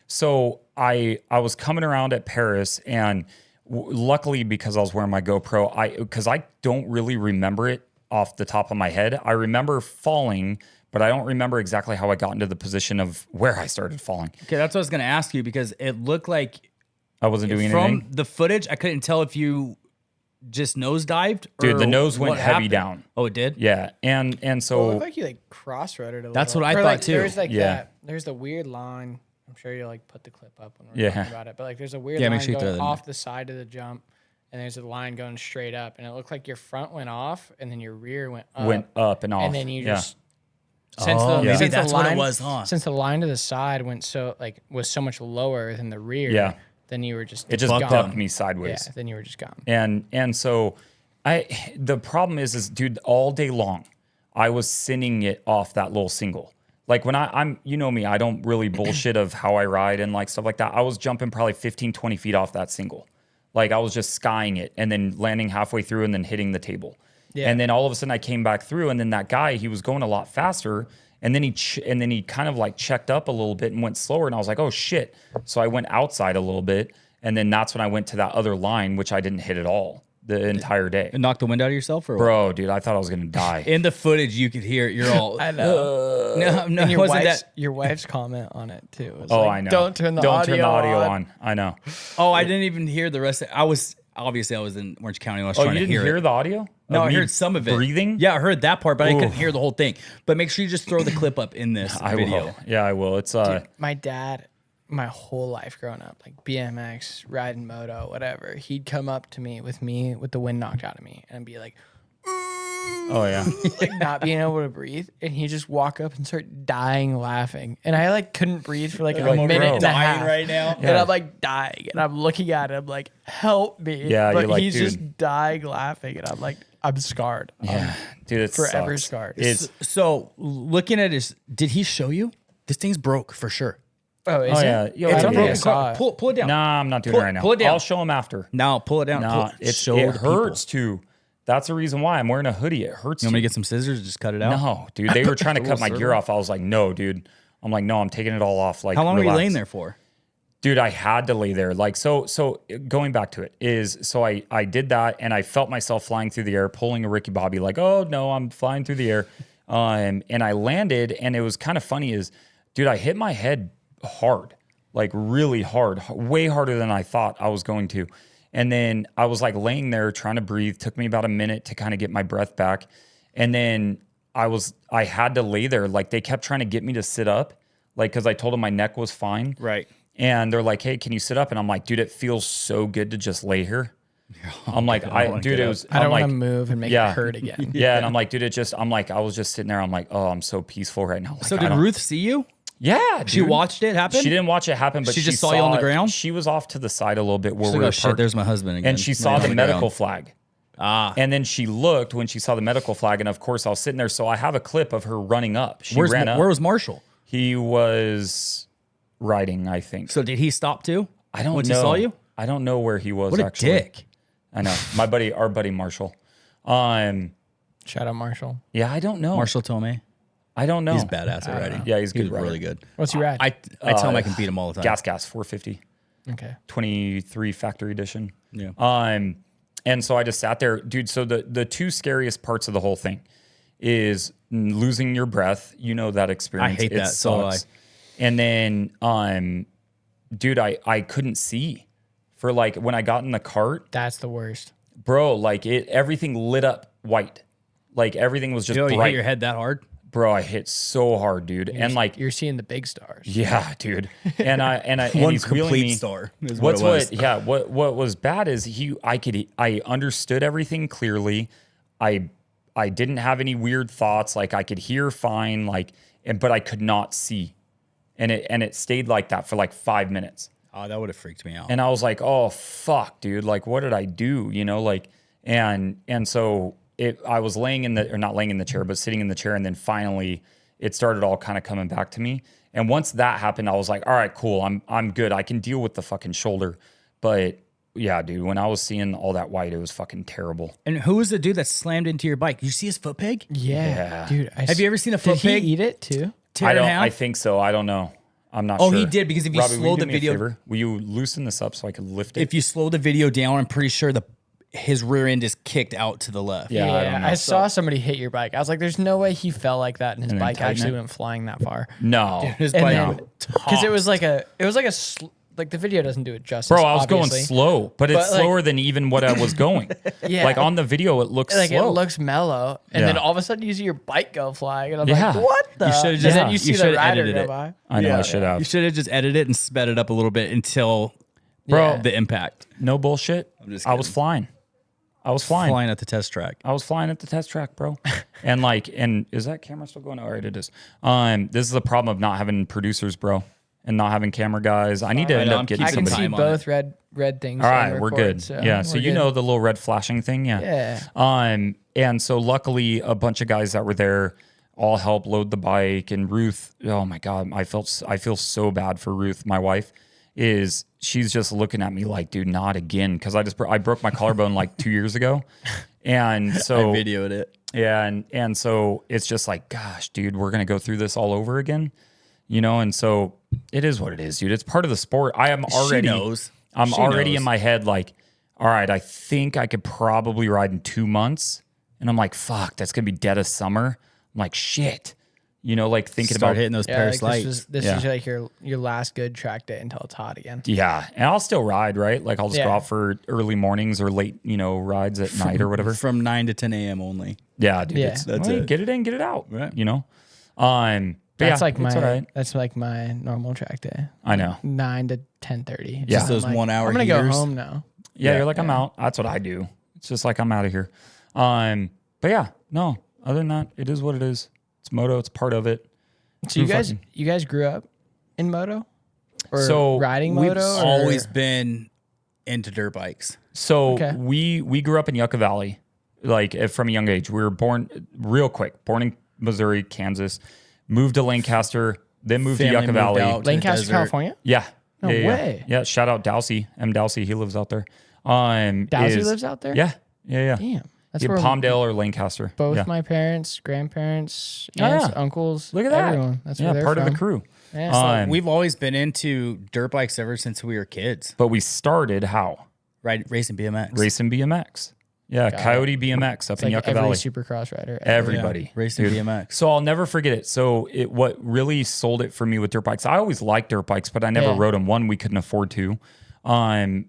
So I was coming around at Paris, and luckily because I was wearing my GoPro, because I don't really remember it off the top of my head. I remember falling, but I don't remember exactly how I got into the position of where I started falling.
Okay, that's what I was going to ask you because it looked like
I wasn't doing
from
anything.
the footage, I couldn't tell if you just nosedived.
Dude,
or
the nose went
what
heavy
happened.
down.
Oh, it did?
Yeah, and so
Well, it looked like you like cross-roaded a little.
That's what I
Or,
thought,
like,
too.
There's like
Yeah.
that. There's the weird line. I'm sure you'll like put the clip up when we're
Yeah.
talking about it. But like there's a weird
Yeah, make
line
sure you throw
going
that in
off the side of the jump, and there's a line going straight up, and it looked like your front went off, and then your rear went up.
and off.
And then you
Yeah.
just since
Oh,
the
maybe
since
that's
the
what it
line,
was, huh?
Since the line to the side went was so much lower than the rear.
Yeah.
Then you were just
It just
gone.
bucked me sideways.
Yeah. Then you were just gone.
And so the problem is dude, all day long I was sending it off that little single. Like when I'm you know me, I don't really bullshit of how I ride and like stuff like that. I was jumping probably 15, 20 feet off that single. Like I was just skying it and then landing halfway through and then hitting the table.
Yeah.
And then all of a sudden I came back through, and then that guy, he was going a lot faster. And then he kind of like checked up a little bit and went slower. And I was like, oh shit. So I went outside a little bit. And then that's when I went to that other line, which I didn't hit at all the entire day.
And knocked the wind out of yourself, or what?
Bro, dude, I thought I was going to die.
In the footage, you could hear it. You're all.
I know.
No,
And your
wasn't
wife's,
that?
your wife's comment on it too. Was
Oh,
like,
I know.
Don't turn the audio
on. I know.
Oh, I didn't even hear the rest. I was in Orange County. I was
Oh,
trying
you
to
didn't hear
it.
the audio?
No,
Of
I
me
heard some of it.
Breathing?
Yeah, I heard that part, but I couldn't
Oof.
hear the whole thing. But make sure you just throw the clip up in this
I
video.
will. Yeah, I will. It's
My dad, my whole life growing up, like BMX, riding moto, whatever, he'd come up to me with the wind knocked out of me and be like,
oh yeah.
like not being able to breathe, and he just walk up and start dying laughing, and I like couldn't breathe for like a
like,
minute
bro.
and a
Dying
half
right now.
and I'm like dying, and I'm looking at him like, help me.
Yeah,
but
you're like,
he's
dude.
just dying laughing, and I'm like, I'm scarred.
Yeah. Dude, it's
forever scarred.
It's
So looking at his, did he show you? This thing's broke for sure.
Oh, is
Oh
it?
yeah. Yo,
I
It's
don't
a
think I
broken
saw
car.
it.
Pull it down.
Nah, I'm not doing
Pull-
it right now.
pull it down.
I'll show him after.
Now pull it down.
Nah,
It show
it
the people.
hurts too. That's the reason why I'm wearing a hoodie. It hurts.
You want me to
too.
get some scissors and just cut it out?
No, dude. They were trying to cut my
Little
gear
circle.
off. I was like, no, dude. I'm like, no, I'm taking it all off. Like,
How long were you
relax.
laying there for?
Dude, I had to lay there. Like, so going back to it is, so I did that and I felt myself flying through the air, pulling a Ricky Bobby, like, oh no, I'm flying through the air. And I landed, and it was kind of funny is, dude, I hit my head hard, like really hard, way harder than I thought I was going to. And then I was like laying there trying to breathe. Took me about a minute to kind of get my breath back. And then I had to lay there. Like, they kept trying to get me to sit up, like, cause I told them my neck was fine.
Right.
And they're like, hey, can you sit up? And I'm like, dude, it feels so good to just lay here. I'm like,
I wanna
dude,
get
it
up.
was,
I don't
I'm
want
like,
to move and make
yeah.
it hurt again.
yeah. And I'm like, dude, I was just sitting there. I'm like, oh, I'm so peaceful right now. Like,
So
I
did
don't-
Ruth see you?
Yeah.
She
dude.
watched it happen?
She didn't watch it happen, but
She just saw you on the ground?
She was off to the side a little bit where
She's
we
like,
were
oh shit,
parked,
there's my husband again.
and she
laying
saw
on
the
ground.
medical flag.
Ah.
And then she looked when she saw the medical flag, and of course I was sitting there. So I have a clip of her running up. She ran up.
Where was Marshall?
He was riding, I think.
So did he stop too?
I don't
Once
know.
he saw you?
I don't know where he was
What a
actually.
dick.
I know. Our buddy Marshall.
Shout out Marshall.
Yeah, I don't know.
Marshall told me.
I don't know.
He's badass at riding.
Yeah, he's good
really
rider.
good.
What's he ride?
I tell him I can beat him all the time.
Gas 450.
Okay.
23 factory edition.
Yeah.
And so I just sat there, dude. So the two scariest parts of the whole thing is losing your breath. You know that experience.
I hate
It
that. So
sucks. And then, dude, I couldn't see for like when I got in the cart,
That's the worst.
bro. Like everything lit up white. Like everything was just
You
bright.
hit your head that hard?
Bro, I hit so hard, dude. And like,
You're seeing the big stars.
yeah, dude. And and
One
he's wheeling
complete
me.
star is
What's
what it was.
yeah, what was bad is I understood everything clearly. I didn't have any weird thoughts. Like I could hear fine, like, but I could not see. And it stayed like that for like 5 minutes.
Oh, that would have freaked me out.
And I was like, oh fuck, dude. Like, what did I do? You know, like, and so I was not laying in the chair, but sitting in the chair. And then finally it started all kind of coming back to me. And once that happened, I was like, all right, cool. I'm good. I can deal with the fucking shoulder. But yeah, dude, when I was seeing all that white, it was fucking terrible.
And who was the dude that slammed into your bike? You see his foot peg?
Yeah. Dude.
Have you ever seen a foot
Did
peg?
he eat it too?
Tear it in half?
I think so. I don't know. I'm not
Oh,
sure.
he did, because if you
Robbie, will
slow
do
the
me a
video-
favor? Will you loosen this up so I can lift it?
If you slow the video down, I'm pretty sure his rear end is kicked out to the left.
Yeah, I don't know.
I saw somebody hit your bike. I was like, there's no way he fell like that and his
then
bike
tighten
actually
it?
went flying that far.
No.
His
And
bike
then-
went
Because it was like like the video doesn't do it justice.
Bro, I was going
obviously.
slow, but it's
But, like-
slower than even what I was going.
Yeah.
Like on the video, it looks
Like
slow.
it looks mellow, and
Yeah.
then all of a sudden you see your bike go flying, and I'm
Yeah.
like, "What the?"
You should've
and
just-
then
yeah.
you see
You
the
should've
rider
edited
go
it.
by.
I know I should have.
You should have just edited it and sped it up a little bit until
Bro,
the impact.
no bullshit.
just
I was
kidding.
flying. I was flying.
Flying at the test track.
I was flying at the test track, bro. and is that camera still going? All right, it is. This is the problem of not having producers, bro, and not having camera guys. I need to end
know,
up
I'm
getting
I can
keeping
see
somebody.
time on
both red things.
All
on
right, we're
record,
good.
So
yeah, so
we're
you
good.
know the little red flashing thing, yeah.
Yeah.
And so luckily a bunch of guys that were there all helped load the bike. And Ruth, oh my God, I feel so bad for Ruth, my wife. She's just looking at me like, dude, not again, because I broke my collarbone like 2 years ago, and so
I videoed it.
yeah, and so it's just like, gosh, dude, we're gonna go through this all over again, you know. And so it is what it is, dude. It's part of the sport. I am already.
She knows.
I'm
She
already
knows.
in my head like, all right, I think I could probably ride in 2 months. And I'm like, fuck, that's going to be dead of summer. I'm like, shit. You know, like thinking
Start
about
hitting those Paris
like
lights.
this is like your last good track day until it's hot again.
Yeah. And I'll still ride, right? Like I'll just go
Yeah.
out for early mornings or late, rides at night or whatever.
From 9 to 10 a.m. only.
Yeah, dude.
Yeah.
That's it.
Get it in, get it out.
Right.
But
That's
yeah,
like
it's all right.
that's like my normal track day.
I know.
9 to 10:30.
Yeah.
Just those
I'm like,
1 hour
I'm gonna go
heaters.
home now.
Yeah, you're like, I'm out. That's what I do. It's just like I'm out of here. But yeah, no. Other than that, it is what it is. It's moto. It's part of it.
So you guys grew up in moto, or
So
riding
We've
moto? or-
always been into dirt bikes.
So
Okay.
we grew up in Yucca Valley, like from a young age. We were born in Missouri, Kansas, moved to Lancaster, then moved
Family
to Yucca
moved
Valley.
out. to the
Lancaster,
desert.
California.
Yeah.
No
yeah,
way.
Yeah. Shout out Dowsey. Dowsey. He lives out there.
Dowsey lives out there.
Yeah. Yeah.
Damn, that's
Yeah,
where
Palmdale or Lancaster.
both
yeah.
my parents, grandparents,
Oh,
aunts,
yeah.
uncles.
Look at that.
Everyone. That's where
Yeah,
they're
part
from.
of the crew.
Yeah.
So we've always been into dirt bikes ever since we were kids.
But we started how?
Racing BMX.
Racing BMX. Yeah, Coyote BMX up
It's
in
like
Yucca
every
Valley.
supercross rider.
Everybody.
Yeah, racing
Dude.
BMX.
So I'll never forget it. So what really sold it for me with dirt bikes, I always liked dirt bikes, but I never
Yeah.
rode them. One, we couldn't afford to. And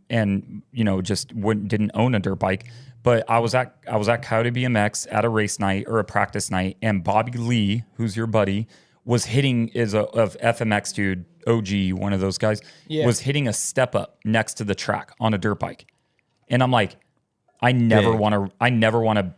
just didn't own a dirt bike. But I was at Coyote BMX at a race night or a practice night, and Bobby Lee, who's your buddy, was hitting of FMX dude, OG, one of those guys, was hitting a step up next to the track on a dirt bike. And I'm like, I never want to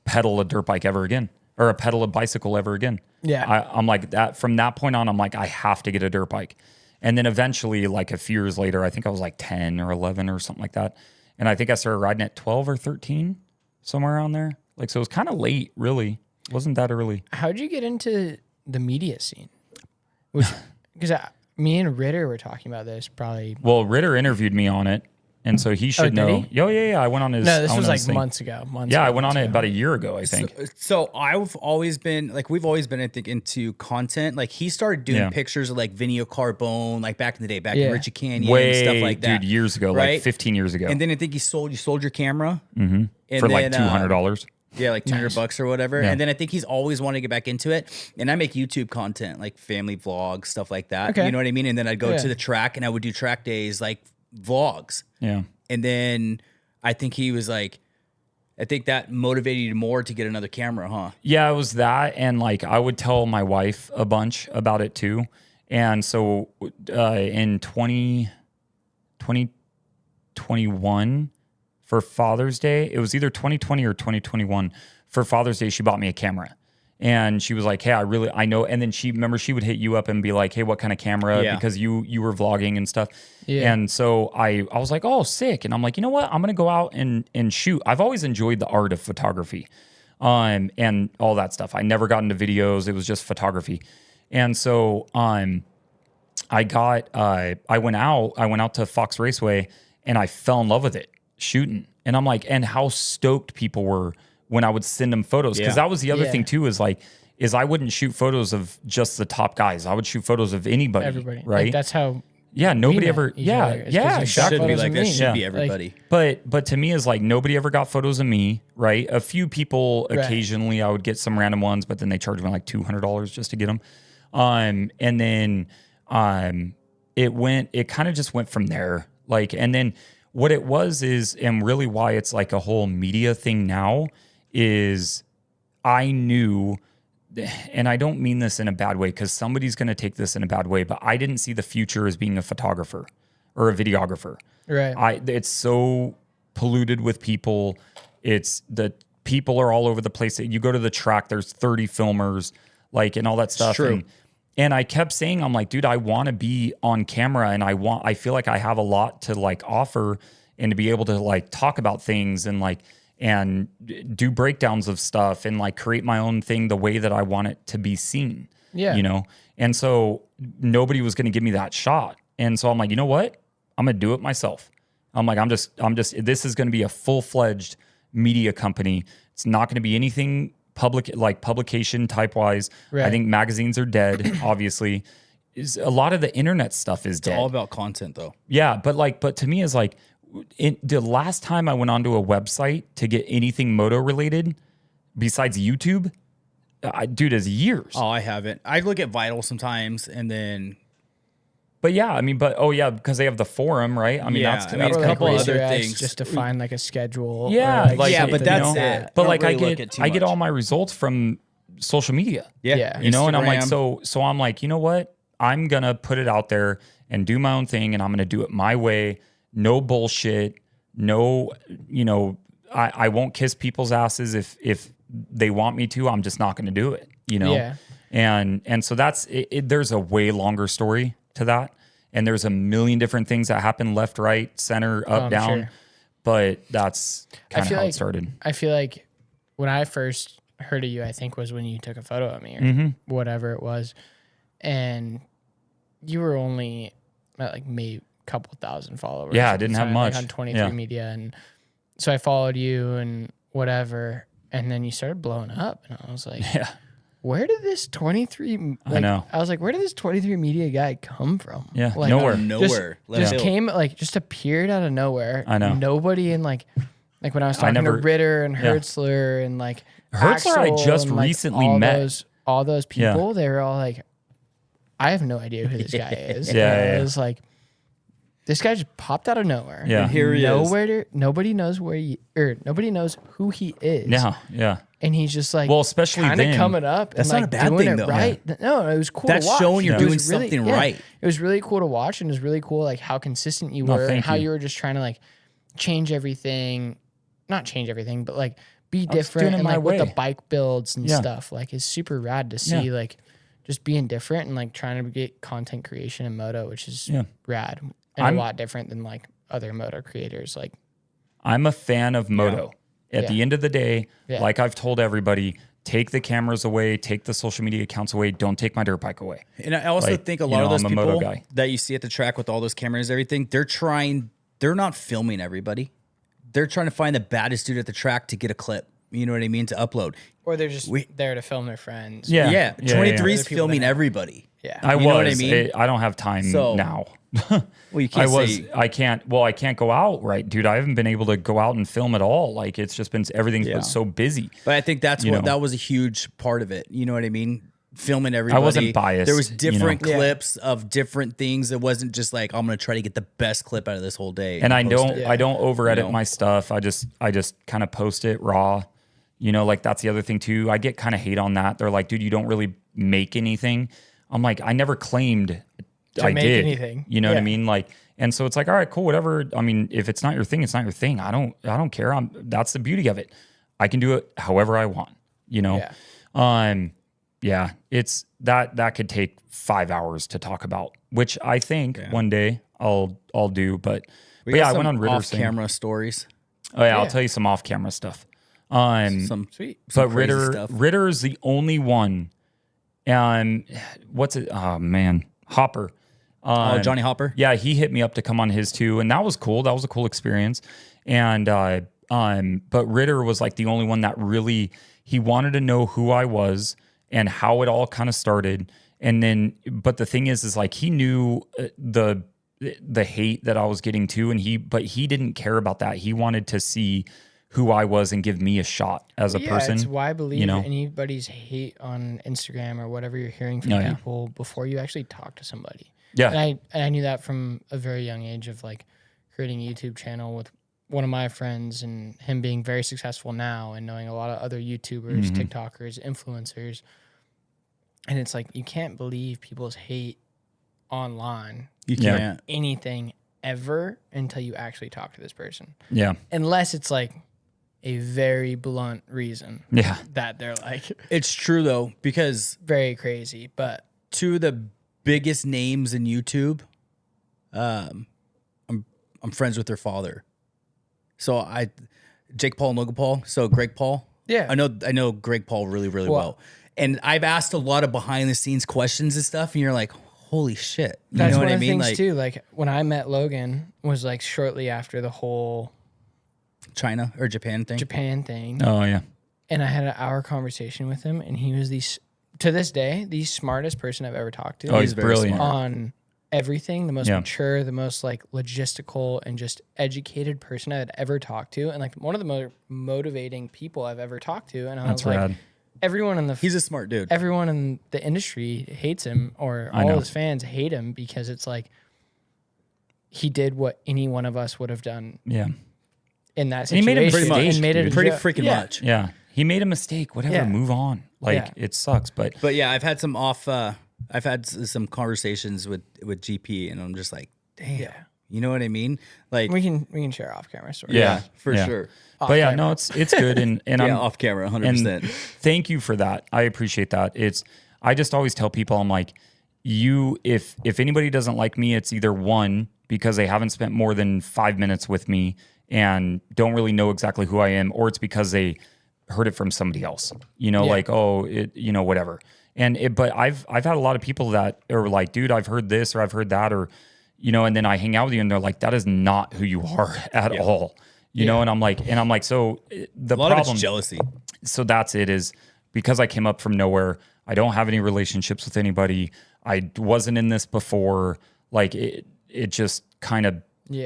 pedal a dirt bike ever again, or pedal a bicycle ever again.
Yeah.
I'm like that. From that point on, I'm like, I have to get a dirt bike. And then eventually, like a few years later, I think I was like 10 or 11 or something like that. And I think I started riding at 12 or 13, somewhere around there. Like, so it was kind of late, really. It wasn't that early.
How'd you get into the media scene? Because me and Ritter were talking about this probably.
Well, Ritter interviewed me on it. And so he should
did
know.
he?
Oh, yeah. I went on his.
No, this
I went
was
on
like
his thing.
months ago.
Yeah, I went on it about a year ago, I think.
So I've always been we've always been, I think, into content. Like he started doing pictures of like Vinio Carbone, like back in the day, back in Richie Canyon,
Way,
stuff like that.
dude, years ago,
right?
like 15 years ago.
And then I think you sold your camera
for like $200.
Yeah, like $200 or whatever.
Yeah.
And then I think he's always wanted to get back into it. And I make YouTube content, like family vlogs, stuff like that.
Okay.
You know what I mean? And then I'd go
Yeah.
to the track and I would do track days, like vlogs.
Yeah.
And then I think he was like, I think that motivated you more to get another camera, huh?
Yeah, it was that. And like, I would tell my wife a bunch about it too. And so in 2021 for Father's Day, it was either 2020 or 2021 for Father's Day, she bought me a camera. And she was like, hey, I know. And then she would hit you up and be like, hey, what kind of camera?
Yeah.
Because you were vlogging and stuff.
Yeah.
And so I was like, oh, sick. And I'm like, you know what? I'm going to go out and shoot. I've always enjoyed the art of photography and all that stuff. I never got into videos. It was just photography. And so I went out to Fox Raceway and I fell in love with it shooting. And I'm like, and how stoked people were when I would send them photos. Because that was the other thing too, is I wouldn't shoot photos of just the top guys. I would shoot photos of anybody.
Everybody.
Right.
Like, that's how.
Nobody
met
ever.
each
Yeah.
other. It's 'cause
Yeah.
you
It
shot
should be
photos
like
of
that.
me.
Should be
Like,
everybody.
But to me, is like nobody ever got photos of me, right? A few people occasionally, I would get some random ones, but then they charged me like $200 just to get them. And then it kind of just went from there. Like, and then what it was is, and really why it's like a whole media thing now is I knew, and I don't mean this in a bad way because somebody's going to take this in a bad way, but I didn't see the future as being a photographer or a videographer.
Right.
It's so polluted with people. It's the people are all over the place. You go to the track, there's 30 filmers, like, and all that stuff.
true.
And I kept saying, I'm like, dude, I want to be on camera and I feel like I have a lot to like offer and to be able to like talk about things and like, and do breakdowns of stuff and like create my own thing the way that I want it to be seen.
Yeah.
You know? And so nobody was going to give me that shot. And so I'm like, you know what? I'm going to do it myself. I'm like, I'm just, this is going to be a full-fledged media company. It's not going to be anything publication type wise.
Right.
I think magazines are dead, obviously. is a lot of the internet stuff is
It's
dead.
all about content, though.
Yeah, but to me, is like the last time I went onto a website to get anything moto related, besides YouTube, dude, is years.
Oh, I haven't. I look at Vital sometimes, and then.
But yeah, I mean, because they have the forum, right? I mean,
Yeah,
that's
I mean,
that's
a
kind of
couple
cool.
other
Racer X
things.
just to find like a schedule.
Yeah,
or,
like,
yeah, but that's
you know,
it.
But
Don't
like
really
I
look
get
at too
I get
much.
all my results from social media.
Yeah.
You know, and I'm like,
Instagram.
so I'm like, you know what? I'm gonna put it out there and do my own thing, and I'm gonna do it my way. No bullshit. No, you know, I won't kiss people's asses if they want me to. I'm just not gonna do it. You know.
Yeah.
And so that's it. There's a way longer story to that, and there's a million different things that happen left, right, center, up, down.
Sure.
But that's kind of how it started.
I feel like when I first heard of you, I think was when you took a photo of me or whatever it was. And you were only at like maybe a couple thousand followers.
Yeah, I
at the
didn't have
time,
much.
like on 23
Yeah.
Media. And so I followed you and whatever. And then you started blowing up. And I was like,
Yeah.
where did this 23?
I know.
I was like, where did this 23 Media guy come from?
Yeah,
Like,
nowhere.
Nowhere.
Just came, like, just appeared out of nowhere.
I know.
Nobody in, like when I was talking
never-
to Ritter and
yeah.
Hertzler and, like,
Hertzler I
Axel
just
and, like,
recently
all
met.
all those people, they were all like, I have no idea who this guy is.
Yeah,
And
yeah.
I was like, this guy just popped out of nowhere.
Yeah.
And here he is.
Nobody knows nobody knows who he is.
Yeah, yeah.
And he's just like,
Well, especially
kind of
then.
coming up
That's
and
not
like
a bad
doing
thing,
it
though.
right. No, it was cool.
That's
to watch.
showing you're
It
doing
was really-
something
yeah,
right.
It was really cool to watch, and it was really cool like how consistent you
No,
were and
thank
how
you.
you were just trying to like change everything, not change everything, but like be
was
different
doing it
and
my
like with the
way.
bike builds and
Yeah.
stuff. Like it's super rad to see like just being different and like trying to get content creation in moto, which is rad and a lot different than like other moto creators. Like
I'm a fan of moto. At the end of the day, like I've told everybody, take the cameras away, take the social media accounts away, don't take my dirt bike away.
And I also
Like,
think a
you
lot
know,
of those
I'm a moto
people
guy.
that you see at the track with all those cameras and everything, they're not filming everybody. They're trying to find the baddest dude at the track to get a clip. You know what I mean? To upload.
or they're just there to film their friends.
Yeah.
Yeah. 23 is
Other people
filming
that-
everybody.
Yeah.
I
You
was.
know what I mean?
I don't have time
So-
now.
Well, you can't say.
I can't go out, right, dude. I haven't been able to go out and film at all. Like it's just been, everything's been so busy.
But I think that's
You
what
know.
that was a huge part of it. You know what I mean? Filming everybody.
wasn't biased,
There was
you know.
different
Yeah.
clips of different things. It wasn't just like I'm going to try to get the best clip out of this whole day.
And I
post
don't
it.
I don't over edit
You know?
my stuff. I just kind of post it raw. You know, like that's the other thing too. I get kind of hate on that. They're like, dude, you don't really make anything. I'm like, I never claimed I
make
did
anything.
You know what I
Yeah.
mean? Like, and so it's like, all right, cool, whatever. I mean, if it's not your thing, it's not your thing. I don't care. That's the beauty of it. I can do it however I want, you know?
Yeah.
It's that could take 5 hours to talk about, which I think one day I'll do. But yeah, I went on Ritter's thing.
off-camera stories.
Oh yeah, I'll tell you some off-camera stuff.
Some
Sweet.
some
But
crazy stuff.
Ritter's the only one. And what's it? Oh man, Hopper.
Johnny Hopper.
Yeah, he hit me up to come on his too, and that was cool. That was a cool experience. And but Ritter was like the only one that really, he wanted to know who I was and how it all kind of started. And then, but the thing is like he knew the hate that I was getting too, and but he didn't care about that. He wanted to see who I was and give me a shot as a person.
It's why I believe
you know?
anybody's hate on Instagram or whatever you're hearing from people before you actually talk to somebody.
Yeah.
And I knew that from a very young age of like creating a YouTube channel with one of my friends and him being very successful now and knowing a lot of other YouTubers, TikTokers, influencers. And it's like, you can't believe people's hate online.
You
Yeah.
can't.
Anything ever until you actually talk to this person.
Yeah.
Unless it's like a very blunt reason
Yeah.
that they're like
It's true though, because
very crazy. But
two of the biggest names in YouTube, I'm friends with their father. So Jake Paul and Logan Paul. So Greg Paul.
yeah,
I know Greg Paul really, really well. And I've asked a lot of behind the scenes questions and stuff, and you're like, holy shit. You
that's
know
one
what I
of the
mean?
things
Like
too. Like when I met Logan was like shortly after the whole
China or Japan thing.
Japan thing.
Oh yeah.
And I had an hour conversation with him, and he was to this day, the smartest person I've ever talked to.
Oh, he's brilliant
on everything, the most mature, the most like logistical and just educated person I'd ever talked to, and like one of the most motivating people I've ever talked to. And I was like, everyone in the
he's a smart dude.
Everyone in the industry hates him, or all his fans hate him because it's like he did what any one of us would have done.
Yeah.
In that situation,
he made a mistake,
and made it
pretty freaking much.
Yeah, he made a mistake. Whatever, move on. Like it sucks, but
yeah, I've had some I've had some conversations with GP, and I'm just like, damn, you know what I mean? Like
we can share off camera stories.
Yeah, for sure.
But yeah, no, it's good, and I'm
off camera, 100%.
Thank you for that. I appreciate that. I just always tell people, I'm like, if anybody doesn't like me, it's either one, because they haven't spent more than 5 minutes with me and don't really know exactly who I am, or it's because they heard it from somebody else, like, whatever. But I've had a lot of people that are like, dude, I've heard this or I've heard that, or, and then I hang out with you and they're like, that is not who you are at all, and I'm like, so the
lot
problem
of it's jealousy.
So that's it, is because I came up from nowhere. I don't have any relationships with anybody. I wasn't in this before. Like it just kind of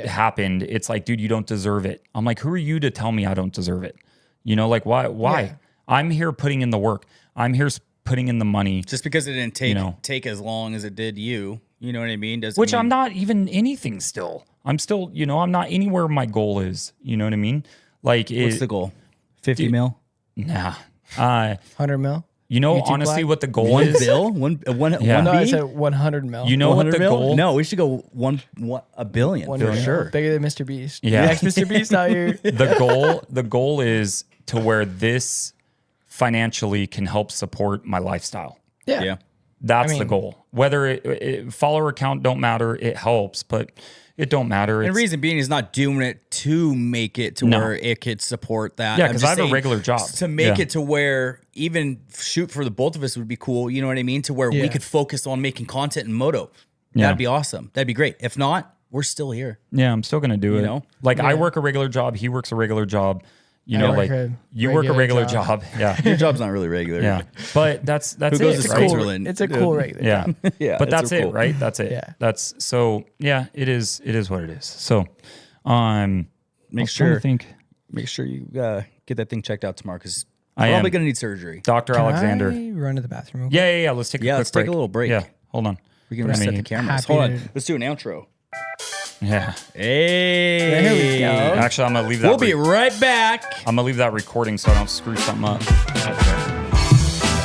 happened. It's like, dude, you don't deserve it. I'm like, who are you to tell me I don't deserve it? Like, why? Yeah. I'm here putting in the work. I'm here putting in the money.
Just because it didn't take as long as it did you know what I mean?
Which I'm not even anything still. I'm still, I'm not anywhere my goal is. You know what I mean? Like,
what's the goal? 50 mil?
Nah.
100 mil?
Honestly, what the goal is.
One bill? One
No, I said 100 mil.
You know what the goal?
No, we should go a billion for sure.
Bigger than Mr. Beast.
Yeah.
Next Mr. Beast out here.
The goal is to where this financially can help support my lifestyle.
Yeah.
That's the goal. Whether it follower count don't matter, it helps, but it don't matter.
And reason being is not doing it to make it to where it could support that.
Yeah, because I have a regular job.
To make it to where even shoot for the both of us would be cool, you know what I mean? To where we could focus on making content in moto. That'd be awesome. That'd be great. If not, we're still here.
Yeah, I'm still going to do it. Like I work a regular job. He works a regular job. You work a regular job. Yeah.
Your job's not really regular.
Yeah. But that's
Who goes
it.
to
Right?
Switzerland?
It's a cool regular job.
Yeah.
But that's it,
cool.
right? That's it.
Yeah.
That's so it is what it is. So
make sure you get that thing checked out tomorrow, because I'm probably going to need surgery.
Dr. Alexander.
Can I run to the bathroom?
Yeah. Let's take a quick
let's
break.
take a little break.
Yeah. Hold on.
We can reset the cameras. Hold on. Let's do an outro.
Yeah.
Hey.
There we go.
Actually, I'm going to leave that.
We'll be right back.
I'm going to leave that recording so I don't screw something up.